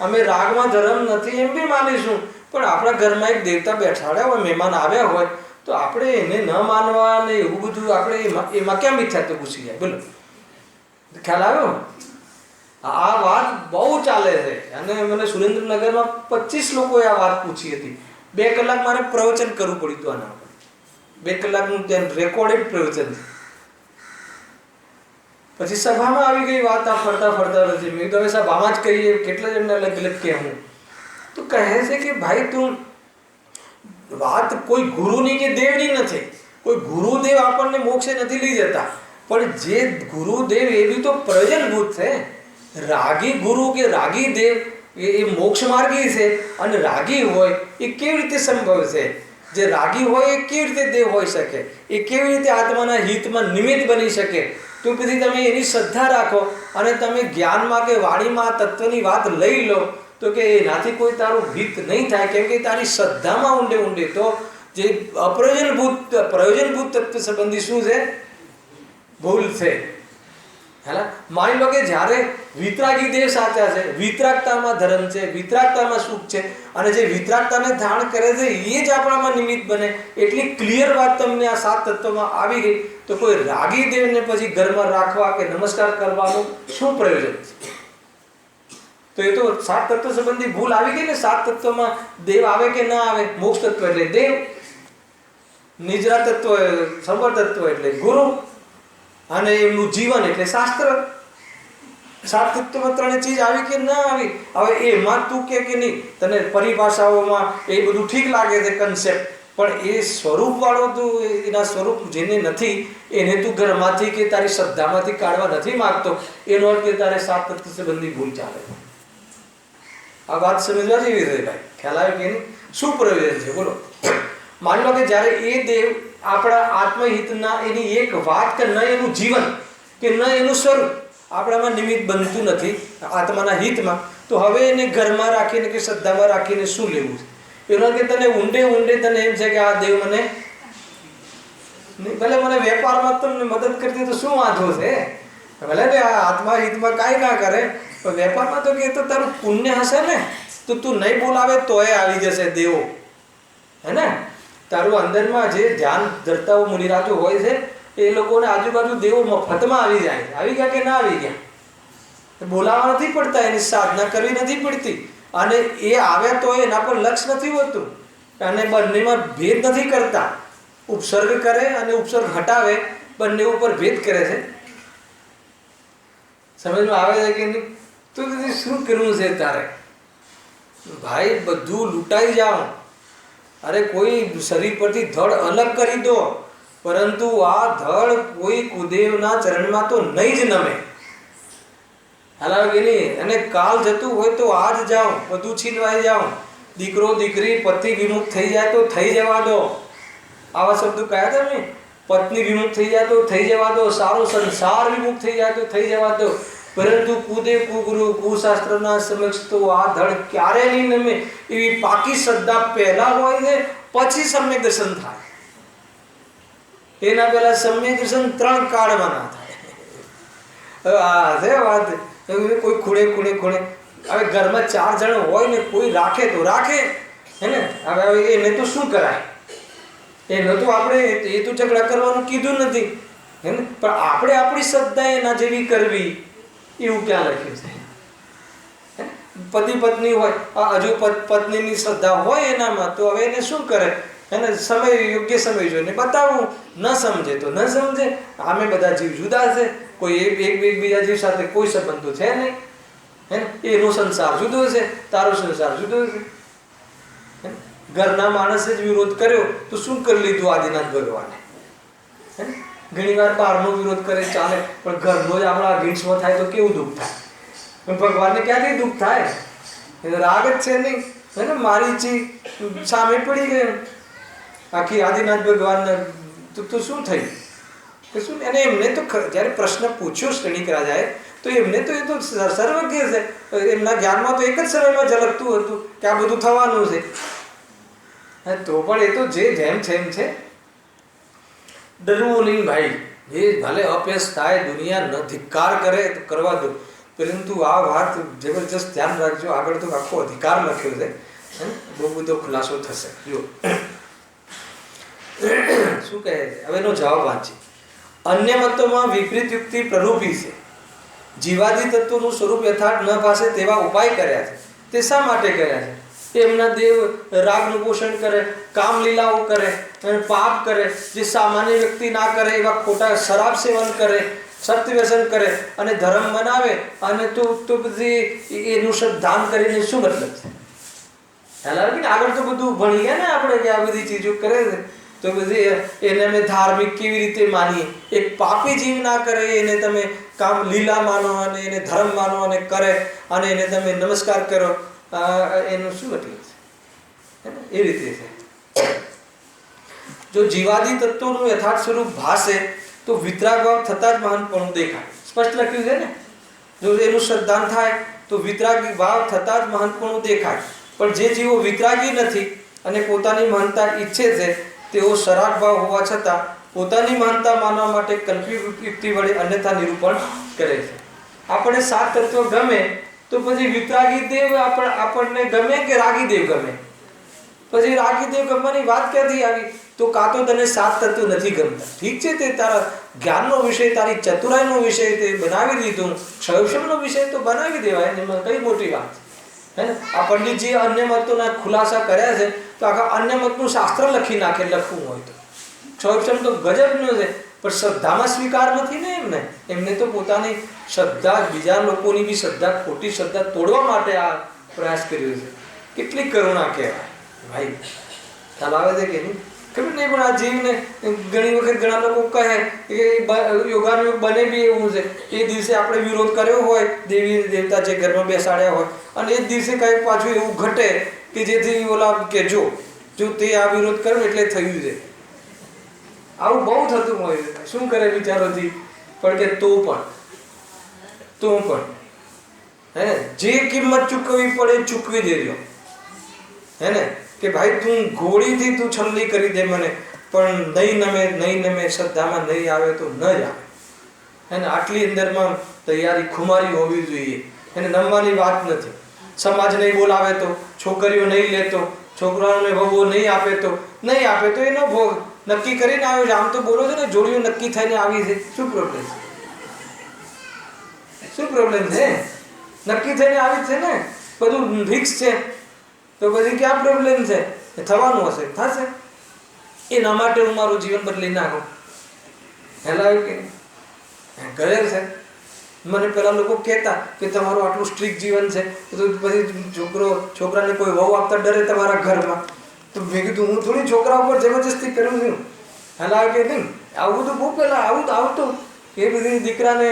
અમે રાગમાં ધર્મ નથી એમ બી માનીશું, પણ આપણા ઘરમાં એક દેવતા બેઠાડ્યા હોય, મહેમાન આવ્યા હોય, તો આપણે એને ન માનવા ને એવું બધું આપણે એમાં કેમ મિથ્યાત્વ ઘૂસી જાય? બોલો, ખ્યાલ આવ્યો? આ વાત બહુ ચાલે છે અને મને સુરેન્દ્રનગરમાં 25 લોકોએ આ વાત પૂછી હતી. 2 કલાક મારે પ્રવચન કરવું પડ્યું હતું આના પર. 2 કલાકનું ત્યાં રેકોર્ડેડ પ્રવચન. પછી સભામાં આવી ગઈ વાત, આ ફરતા ફરતા નથી. મેં તો હવે સભામાં જ કહીએ, કેટલા જણને અલગ અલગ કહેવું. તો કહે છે કે ભાઈ તું વાત કોઈ ગુરુની કે દેવની નથી. કોઈ ગુરુદેવ આપણને મોક્ષે નથી લઈ જતા, પણ જે ગુરુદેવ એ બી તો પ્રયોજનભૂત છે. રાગી ગુરુ કે રાગી દેવ એ મોક્ષ માર્ગી છે, અને રાગી હોય એ કેવી રીતે સંભવ છે? જે રાગી હોય એ કેવી રીતે દેવ હોઈ શકે? એ કેવી રીતે આત્માના હિતમાં નિમિત્ત બની શકે? તો પછી તમે એની શ્રદ્ધા રાખો અને તમે જ્ઞાનમાં કે વાણીમાં તત્વની વાત લઈ લો, તો કે એનાથી કોઈ તારું હિત નહીં થાય, કેમ કે તારી શ્રદ્ધામાં ઊંડે ઊંડે તો જે પ્રયોજનભૂત તત્વ સંબંધી શું છે? ભૂલ છે. હેલા, માની લો કે જ્યારે વિતરાગી દેવ સાચા છે, વિતરાગતામાં ધર્મ છે, વિતરાગતામાં સુખ છે, અને જે વિતરાગતાને ધારણ કરે છે એ જ આપણામાં નિમિત્ત બને, એટલી ક્લિયર વાત તમને આ 7 તત્વોમાં આવી ગઈ, તો કોઈ રાગી દેવને પછી ઘરમાં રાખવા કે નમસ્કાર કરવાનું શું પ્રયોજન છે? તો એ તો 7 તત્વ સંબંધી ભૂલ આવી ગઈ ને. 7 તત્વમાં દેવ આવે કે ના આવે? મોક્ષ તત્વ એટલે દેવ, નિજરા તત્વ સંવર તત્વ એટલે ગુરુ, અને એમનું જીવન એટલે શાસ્ત્ર. 7 તત્વમાં 3 ચીજ આવી કે ના આવી? હવે એમાં તું કે નહીં, તને પરિભાષાઓમાં એ બધું ઠીક લાગે છે કન્સેપ્ટ, પણ એ સ્વરૂપ વાળો તું એના સ્વરૂપ જેને નથી એને તું ઘરમાંથી કે તારી શ્રદ્ધામાંથી કાઢવા નથી માંગતો, એનો અર્થ કે તારે 7 તત્વ સંબંધી ભૂલ ચાલે. આ વાત સમજવા જેવી છે ભાઈ. ખ્યાલ આવે કે નહીં? શું પ્રયોજન છે બોલો? માની લો કે જ્યારે એ દેવ આપણા આત્મહિતના એની એક વાત કે ન એનું જીવન કે ન એનું સ્વરૂપ આપણામાં નિમિત્ત બનતું નથી આત્માના હિતમાં, તો હવે એને ઘરમાં રાખીને કે શ્રદ્ધામાં રાખીને શું લેવું છે? એનો કે તને ઊંડે ઊંડે તને એમ છે કે આ દેવ મને ભલે મને વેપારમાં તમને મદદ કરતી તો શું વાંધો છે? ભલે ને આ આત્મા હિતમાં કાંઈ ના કરે, પણ વેપારમાં તો કે તો તારું પુણ્ય હશે ને, તો તું નહીં બોલાવે તોય આવી જશે દેવો, હે ને? તારું અંદરમાં જે ધ્યાન ધરતાઓ મુનિરાજો હોય છે એ લોકોને આજુબાજુ દેવો મફતમાં આવી જાય. આવી ગયા કે ના આવી ગયા? બોલાવવા નથી પડતા, એની સાધના કરવી નથી પડતી, અને એ આવ્યા તો એના પર લક્ષ નથી હોતું, અને બંનેમાં ભેદ નથી કરતા. ઉપસર્ગ કરે અને ઉપસર્ગ હટાવે, બંને ઉપર ભેદ કરે છે. સમજમાં આવે છે કે નહીં? તો શું કરવું છે તારે? ભાઈ બધું લૂંટાઈ જાઓ. અરે કોઈ શરીર પરથી ધડ અલગ કરી દો, પરંતુ આ ધડ કોઈ કુદેવના ચરણમાં તો નહીં જ નમે. હાલાવ કે નહીં? અને કાલ જતું હોય તો આજ જાઓ, બધું છીનવાઈ જાઓ. દીકરો દીકરી પતિ વિમુખ થઈ જાય તો થઈ જવા દો. આવા શબ્દો કયા હતા ને? પત્ની વિમુખ થઈ જાય તો થઈ જવા દો, સારો સંસાર વિમુખ થઈ જાય તો થઈ જવા દો, પરંતુ કુદેવ કુગુરુ કુશાસ્ત્રના સમક્ષ તો આ ધડ ક્યારે નહીં નમે. એવી પાકી શ્રદ્ધા પહેલા હોય છે, પછી સમ્યક દર્શન થાય. એના પહેલા સમ્યક દર્શન 3 કાળમાં ના થાય. આ છે વાત. કોઈ ખૂણે ખૂણે ખૂણે હવે ઘરમાં 4 જણ હોય ને, કોઈ રાખે તો રાખે, હે ને? હવે એને તો શું કરાય? એને તો આપણે એ તો ઝઘડા કરવાનું કીધું નથી, હે ને? પણ આપણે આપણી શ્રદ્ધા એના જેવી કરવી એવું ક્યાં લખ્યું છે? પતિ પત્ની હોય, હજુ પત્નીની શ્રદ્ધા હોય એનામાં, તો હવે એને શું કરે? એને સમય યોગ્ય સમય જોઈને બતાવવું. ન સમજે તો ન સમજે. આમે બધા જીવ જુદા છે, કોઈ એકબીજા જીવ સાથે કોઈ સંબંધો છે નહીં, હે ને? એનો સંસાર જુદો છે, તારો સંસાર જુદો છે. ઘરના માણસે જ વિરોધ કર્યો તો શું કરી લીધું આદિનાથ ભગવાને? ઘણી વાર બહારનો વિરોધ કરે ચાલે, પણ ઘરનો જ આપણા અગેન્સ્ટમાં થાય તો કેવું દુઃખ થાય? ભગવાનને ક્યાંથી દુઃખ થાય? રાગ જ છે નહીં, હે ને? મારી ચી સામે પડી ગઈ આખી આદિનાથ ભગવાનને, તો શું થયું? કે શું? અને એમને તો જ્યારે પ્રશ્ન પૂછ્યો શ્રેણિક રાજાએ, તો એમને તો એ તો સર્વજ્ઞ છે, એમના જ્ઞાનમાં તો એક જ સમયમાં ઝલકતું હતું કે આ બધું થવાનું છે. તો પણ એ તો જે જેમ છે એમ છે. ડરવું નહીં ભાઈ, એ ભલે અપયશ થાય, દુનિયા ન ધિક્કાર કરે તો કરવા દો, પરંતુ આ વાત જબરજસ્ત ધ્યાન રાખજો. આગળ તો આખો અધિકાર લખ્યો છે, બહુ બધો ખુલાસો થશે. જો શું કહે છે હવે એનો જવાબ વાંચી. અન્ય મતોમાં વિપરીત યુક્તિ પ્રરૂપી છે. જીવાદી તત્વોનું સ્વરૂપ યથાર્થ ન ભાસે તેવા ઉપાય કર્યા છે. તે શા માટે કર્યા છે? એમના દેવ રાગનું પોષણ કરે, કામ લીલાઓ કરે અને પાપ કરે, જે સામાન્ય વ્યક્તિ ના કરે એવા ખોટા શરાબ સેવન કરે, સત્ય વ્યસન કરે અને ધર્મ બનાવે, અને તો બધી એનું શ્રદ્ધાન કરીને શું મતલબ છે? આગળ તો બધું ભણી ગયા ને આપણે કે આ બધી ચીજો કરે છે, તો બધી એને અમે ધાર્મિક કેવી રીતે માનીએ? એક પાપી જીવ ના કરે એને તમે કામ લીલા માનો અને એને ધર્મ માનો અને કરે અને એને તમે નમસ્કાર કરો, એનું શું મતલબ છે? એ રીતે છે. જો જીવાદી તત્વોનું યથાર્થ સ્વરૂપ ભાસે તો વિતરાગ ભાવ થતા જ મહાનપણું દેખાય. સ્પષ્ટ લખ્યું છે ને, જો એનું શ્રદ્ધાન થાય તો વિતરાગી ભાવ થતા જ મહાનપણું દેખાય. પણ જે જીવો વિતરાગી નથી અને પોતાની મહાનતા ઈચ્છે છે, તેઓ સરાગ ભાવ હોવા છતાં પોતાની મહાનતા માનવા માટે કલ્પિત યુક્તિ વડે અન્યથા નિરૂપણ કરે છે. આપણે સાત તત્વ ગમે તો પછી વિતરાગી દેવ આપણને ગમે કે રાગી દેવ ગમે? પછી રાગી દેવ ગમવાની વાત ક્યાંથી આવી? તો કાં તો તને સાત તત્વ નથી ગમતા, ઠીક છે, તે તારા જ્ઞાનનો વિષય, તારી ચતુરાઈનો વિષય તે બનાવી દીધું, ક્ષયક્ષમનો વિષય તો બનાવી દેવાય, એમાં કઈ મોટી વાત હે ને? આ પંડિતજી અન્ય મતોના ખુલાસા કર્યા છે, તો આખા અન્ય મતનું શાસ્ત્ર લખી નાખે, લખવું હોય તો. ક્ષયક્ષમ તો ગજબનો છે, પણ શ્રદ્ધામાં સ્વીકાર નથી ને એમને તો પોતાની શ્રદ્ધા, બીજા લોકોની બી શ્રદ્ધા, ખોટી શ્રદ્ધા તોડવા માટે આ પ્રયાસ કર્યો છે. કેટલી કરુણા કહેવાય ભાઈ. ખ્યાલ આવે છે કે નહીં? ખબર નહીં, પણ આ જીવને ઘણી વખત ઘણા લોકો કહે કે યોગાનું બને બી એવું છે, એ દિવસે આપણે વિરોધ કર્યો હોય, દેવી દેવતા જે ઘરમાં બેસાડ્યા હોય, અને એ જ દિવસે કંઈક પાછું એવું ઘટે કે જેથી ઓલા કે જો તે આ વિરોધ કર્યો એટલે થયું છે. આવું બહુ થતું હોય છે. શું કરે વિચારોથી? પણ કે તો પણ હે ને, જે કિંમત ચૂકવવી પડે ચૂકવી દેજો, હે ને, કે ભાઈ તું ઘોડીથી તું છલ્લી કરી દે મને, પણ નહીં નમે શ્રદ્ધામાં નહીં આવે તો ન જ આવે, હે ને. આટલી અંદરમાં તૈયારી ખુમારી હોવી જોઈએ. એને નમવાની વાત નથી. સમાજ નહીં બોલાવે તો, છોકરીઓ નહીં લેતો, છોકરાઓને વહુઓ નહીં આપે તો એનો ભોગ. નક્કી કરીને આવ્યો છે, આમ તો બોલો છો ને, જોડીઓ નક્કી થઈને આવી છે, શું પ્રોબ્લેમ છે? નક્કી થઈને આવી છે ને, બધું ફિક્સ છે, તો પછી ક્યાં પ્રોબ્લેમ છે? થવાનું હશે, થશે. એના માટે હું મારું જીવન બદલી નાખું. હેલાયું કે કરે છે. મને પેલા લોકો કહેતા કે તમારું આટલું સ્ટ્રિક્ટ જીવન છે, તો પછી છોકરાને કોઈ વહુ આપતા ડરે તમારા ઘરમાં. તો મેં કીધું હું થોડી છોકરા ઉપર જબરજસ્તી કરું છું. હેલાયું કે નહીં? આવું બધું બહુ પહેલાં આવતું. એ બધી દીકરાને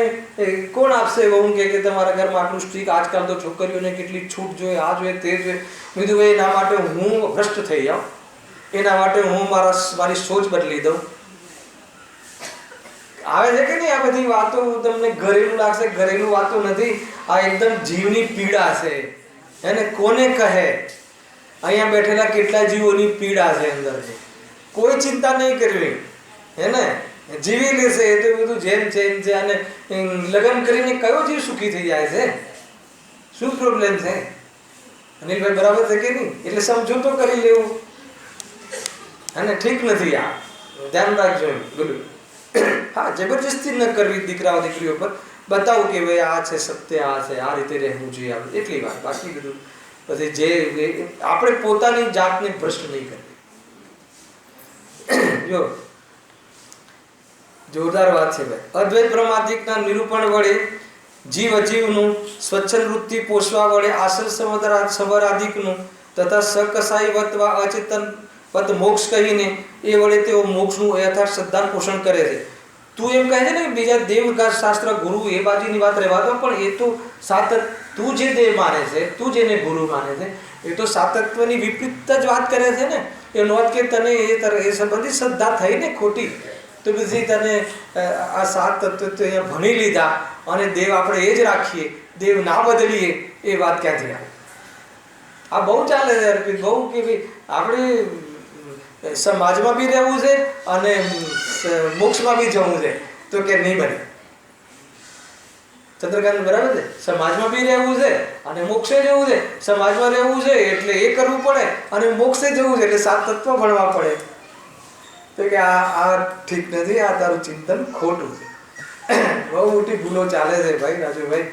કોણ આપશે વહુ કે તમારા ઘરમાં આટલું સ્ટ્રિક્ટ? આજકાલ તો છોકરીઓને કેટલી છૂટ જોઈએ, આ જોઈએ, તે જોઈએ. મેં કીધું એના માટે હું ભ્રષ્ટ થઈ જાઉં, એના માટે હું મારી સોચ બદલી દઉં. આવે છે કે નહીં? આ બધી વાતો તમને ઘરેલું લાગશે, ઘરેલું વાતો નથી, આ એકદમ જીવની પીડા છે. એને કોને કહે? અહીંયા બેઠેલા કેટલા જીવોની પીડા છે અંદર છે. કોઈ ચિંતા નહીં કરવી, હે ને, જીવી લેશે. એ તો બધું જેમ છે. અને લગ્ન કરીને કયો જીવ સુખી થઈ જાય છે? શું પ્રોબ્લેમ છે? અનિલભાઈ બરાબર છે કે નહીં? એટલે સમજૂતો કરી લેવું, અને ઠીક નથી. આ ધ્યાન રાખજો એમ બોલું. હા, જબરજસ્તી ન કરવી દીકરાઓ દીકરીઓ પર. બતાવું કે ભાઈ આ છે સત્ય, આ છે, આ રીતે રહેવું જોઈએ, એટલી વાત. બાકી બધું પછી જે આપણે પોતાની જાતને ભ્રષ્ટ નહીં કરવી. જો જોરદાર વાત છે ભાઈ. અદ્વૈત બ્રહ્માદિકના નિરૂપણ વડે જીવ અજીવનું સ્વચ્છંદ વૃત્તિ પોષવા વડે આશ્રય સમરાદિકનું તથા સકસાઈ વત્વા અચેતન વત મોક્ષ કહીને એ વડે તેઓ મોક્ષનું યથાર્થ શ્રદ્ધા પોષણ કરે છે. તું એમ કહે છે ને બીજા દેવ શાસ્ત્ર ગુરુ એ બાજુની વાત રહેવા દો, પણ એ તો તું જે દેવ માને છે, તું જેને ગુરુ માને છે, એ તો સાતત્વની વિપરીત જ વાત કરે છે ને. એનો અર્થ કે તને એ સંબંધી શ્રદ્ધા થઈ ને ખોટી, તો પછી તને આ સાત તત્વ તો અહીંયા ભણી લીધા અને દેવ આપણે એ જ રાખીએ, દેવ ના બદલીએ, એ વાત ક્યાંથી આવે? આ બહુ ચાલે છે અર્પિત, બહુ કે ભાઈ આપણે સમાજમાં બી રહેવું છે અને મોક્ષમાં બી જવું છે, તો કે નહીં બને. ચંદ્રકાંત બરાબર છે? સમાજમાં બી રહેવું છે અને મોક્ષે જવું છે. સમાજમાં રહેવું છે એટલે એ કરવું પડે અને મોક્ષે જવું છે એટલે 7 તત્વ ભણવા પડે. તો કે આ ઠીક નથી, આ તારું ચિંતન ખોટું છે. બહુ મોટી ભૂલો ચાલે છે ભાઈ રાજુભાઈ.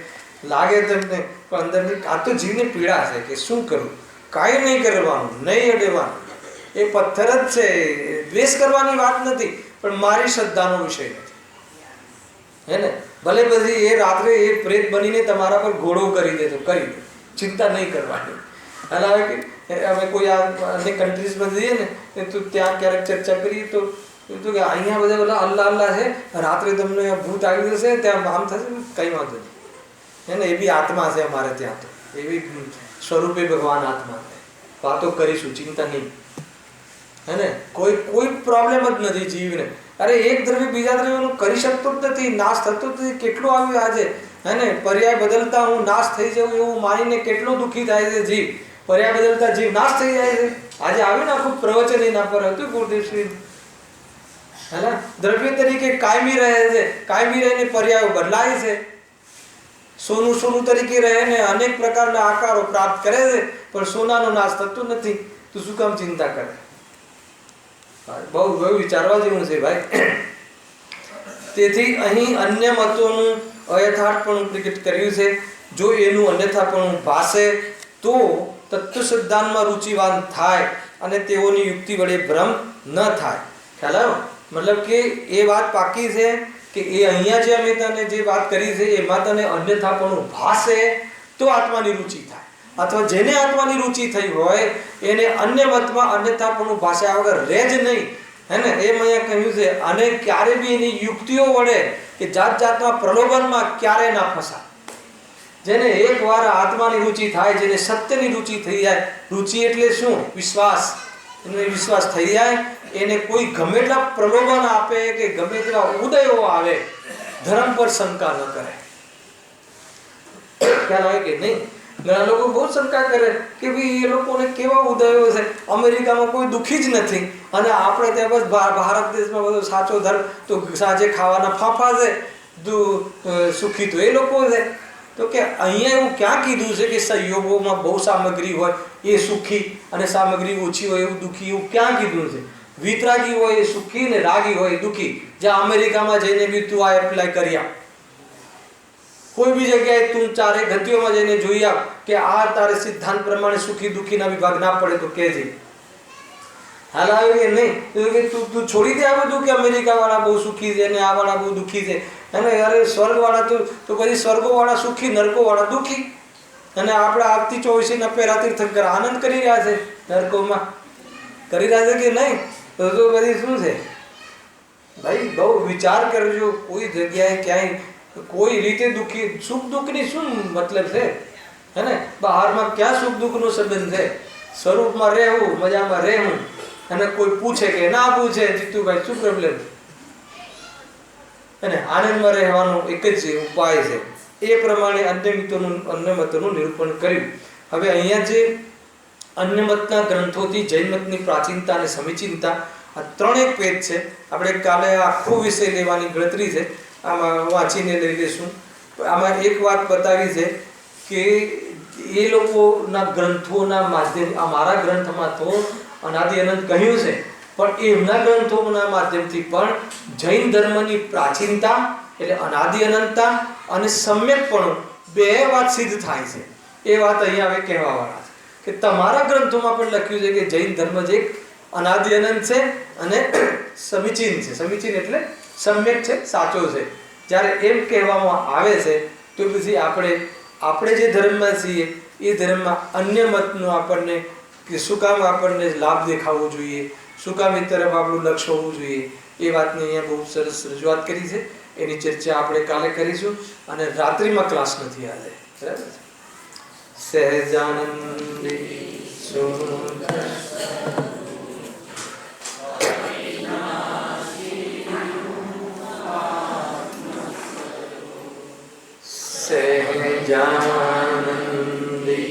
લાગે તમને પણ અંદરની આ તો જીવને પીડા છે કે શું કરવું, કાંઈ નહીં કરવાનું, નહીં અડવાનું. એ પથ્થર જ છે. દ્વેષ કરવાની વાત નથી, પણ મારી શ્રદ્ધાનો વિષય નથી, હે ને? ભલે પછી એ રાત્રે એ પ્રેત બનીને તમારા પર ઘોડો કરી દે તો કરી દે, ચિંતા નહીં કરવાની. અને અમે કોઈ અન્ય કન્ટ્રીઝમાં જઈએ ને તો ત્યાં ક્યારેક ચર્ચા કરીએ તો કે અહીંયા બધા બધા અલ્લાહ અલ્લાહ છે, રાત્રે તમને ભૂત આવી જશે, ત્યાં આમ થશે, કંઈ વાંધો નહીં, હે ને? એ બી આત્મા છે અમારે ત્યાં, તો એવી સ્વરૂપે ભગવાન આત્મા છે, વાતો કરીશું, ચિંતા નહીં, હે ને? કોઈ પ્રોબ્લેમ જ નથી જીવને. અરે એક દ્રવ્ય બીજા દ્રવ્યનું કરી શકતો જ નથી, નાશ થતો જ નથી. કેટલું આવ્યું આજે, હે ને? પર્યાય બદલતા હું નાશ થઈ જાઉં એવું માનીને કેટલો દુઃખી થાય છે જીવ. પર્યાય બદલતા જીવ નાશ થઈ જાય છે. આજે આવ્યું ને આખું પ્રવચન એના પર હતું ગુરુદેવશ્રી, હે ને? દ્રવ્ય તરીકે કાયમી રહે છે, કાયમી રહીને પર્યાયો બદલાય છે. સોનું તરીકે રહે ને અનેક પ્રકારના આકારો પ્રાપ્ત કરે છે, પણ સોનાનો નાશ થતો નથી. તું શું કામ ચિંતા કરે? બહુ વિચારવા જેવું છે ભાઈ. તેથી અહીં અન્ય મતોનું અયથાર્થપણું પ્રકટ કર્યું છે. જો એનું અન્યથાપણું ભાસે તો તત્વ સિદ્ધાંતમાં રુચિવાન થાય અને તેઓની યુક્તિ વડે ભ્રમ ન થાય. ખ્યાલ આવ્યો? મતલબ કે એ વાત પાકી છે કે એ અહીંયા જે અમે તને જે વાત કરી છે એમાં તને અન્યથાપણું ભાસે તો આત્માની રુચિ થાય, અથવા જેને આત્માની રુચિ થઈ હોય એને અન્ય મતમાં અન્યથાપણું ભાષા વગર રહે જ નહીં, હે ને? એમ અહીંયા કહ્યું છે. અને ક્યારે બી એની યુક્તિઓ વડે કે જાત જાતના પ્રલોભનમાં ક્યારે ના ફસાય. જેને એકવાર આત્માની રુચિ થાય, જેને સત્યની રુચિ થઈ જાય, રુચિ એટલે શું? વિશ્વાસ. એનો વિશ્વાસ થઈ જાય, એને કોઈ ગમે એટલા પ્રલોભન આપે કે ગમે તેટલા ઉદયો આવે, ધર્મ પર શંકા ન કરે. ખ્યાલ આવે કે નહીં? ઘણા લોકો બહુ શંકા કરે કે ભાઈ એ લોકોને કેવા ઉદયો છે, અમેરિકામાં કોઈ દુઃખી જ નથી અને આપણે ત્યાં બસ ભારત દેશમાં બધો સાચો ધર્મ, તો સાંજે ખાવાના ફાંફા છે, સુખી તો એ લોકો છે. તો કે અહીંયા એવું ક્યાં કીધું છે કે સંયોગોમાં બહુ સામગ્રી હોય એ સુખી અને સામગ્રી ઓછી હોય એવું દુઃખી? એવું ક્યાં કીધું છે? વિતરાગી હોય એ સુખી ને રાગી હોય એ દુઃખી. જ્યાં અમેરિકામાં જઈને બી તું આ એપ્લાય કરી આપ, કોઈ બી જગ્યાએ તું 4 ગતિઓમાં જઈને જોઈ આપ કે આ તારે સિદ્ધાંત પ્રમાણે સુખી દુઃખીના વિભાગ ના પડે તો કહેજે. હાલ આવે કે નહીં? તું છોડી દે આ બધું કે અમેરિકા વાળા બહુ સુખી છે અને આ વાળા બહુ દુઃખી છે, અને યાર સ્વર્ગ વાળા તો પછી સ્વર્ગો વાળા સુખી, નરકો વાળા દુઃખી. અને આપણે આવતી 24 પેરા તીર્થંકર આનંદ કરી રહ્યા છે, નરકોમાં કરી રહ્યા છે કે નહીં? તો બધી શું છે ભાઈ? બહુ વિચાર કરજો. કોઈ જગ્યાએ ક્યાંય કોઈ રીતે દુઃખી, સુખ દુઃખની શું મતલબ છે, હે ને? બહારમાં ક્યાં સુખ દુઃખનો સંબંધ છે? સ્વરૂપમાં રહેવું, મજામાં રહેવું. અને કોઈ પૂછે કે ના પૂછે, જીતુભાઈ શું પ્રોબ્લેમ? અને આનંદમાં રહેવાનો એક જ ઉપાય છે. એ પ્રમાણે અન્ય મતોનું નિરૂપણ કર્યું. હવે અહીંયા જે અન્ય મતના ગ્રંથોથી જૈન મતની પ્રાચીનતા અને સમીચીનતા, આ 3 પેજ છે. આપણે કાલે આખો વિષય લેવાની ગણતરી છે, આમાં વાંચીને લઈ લઈશું. આમાં એક વાત બતાવી છે કે એ લોકોના ગ્રંથોના માધ્યમ, આ મારા ગ્રંથમાં તો અનાદિ અનંત કહ્યું છે, પણ એમના ગ્રંથોના માધ્યમથી પણ જૈન ધર્મની પ્રાચીનતા એટલે અનાદિ અનંતતા અને સમ્યકપણું 2 વાત સિદ્ધ થાય છે. એ વાત અહીંયા હવે કહેવાવાળા છે કે તમારા ગ્રંથોમાં પણ લખ્યું છે કે જૈન ધર્મ જે અનાદિ અનંત છે અને સમીચીન છે. સમીચીન એટલે સમ્યક છે, સાચો છે. જ્યારે એમ કહેવામાં આવે છે તો પછી આપણે જે ધર્મમાં છીએ એ ધર્મમાં અન્ય મતનું આપણને કે શું કામ આપણને લાભ દેખાવવો જોઈએ, શું કામ એ તરફ આપણું લક્ષ્ય હોવું જોઈએ, એ વાતની અહીંયા બહુ સરસ રજૂઆત કરી છે. એની ચર્ચા આપણે કાલે કરીશું. અને રાત્રિમાં ક્લાસ નથી આજે, બરાબર છે? સહેજાનંદી સહેજાનંદી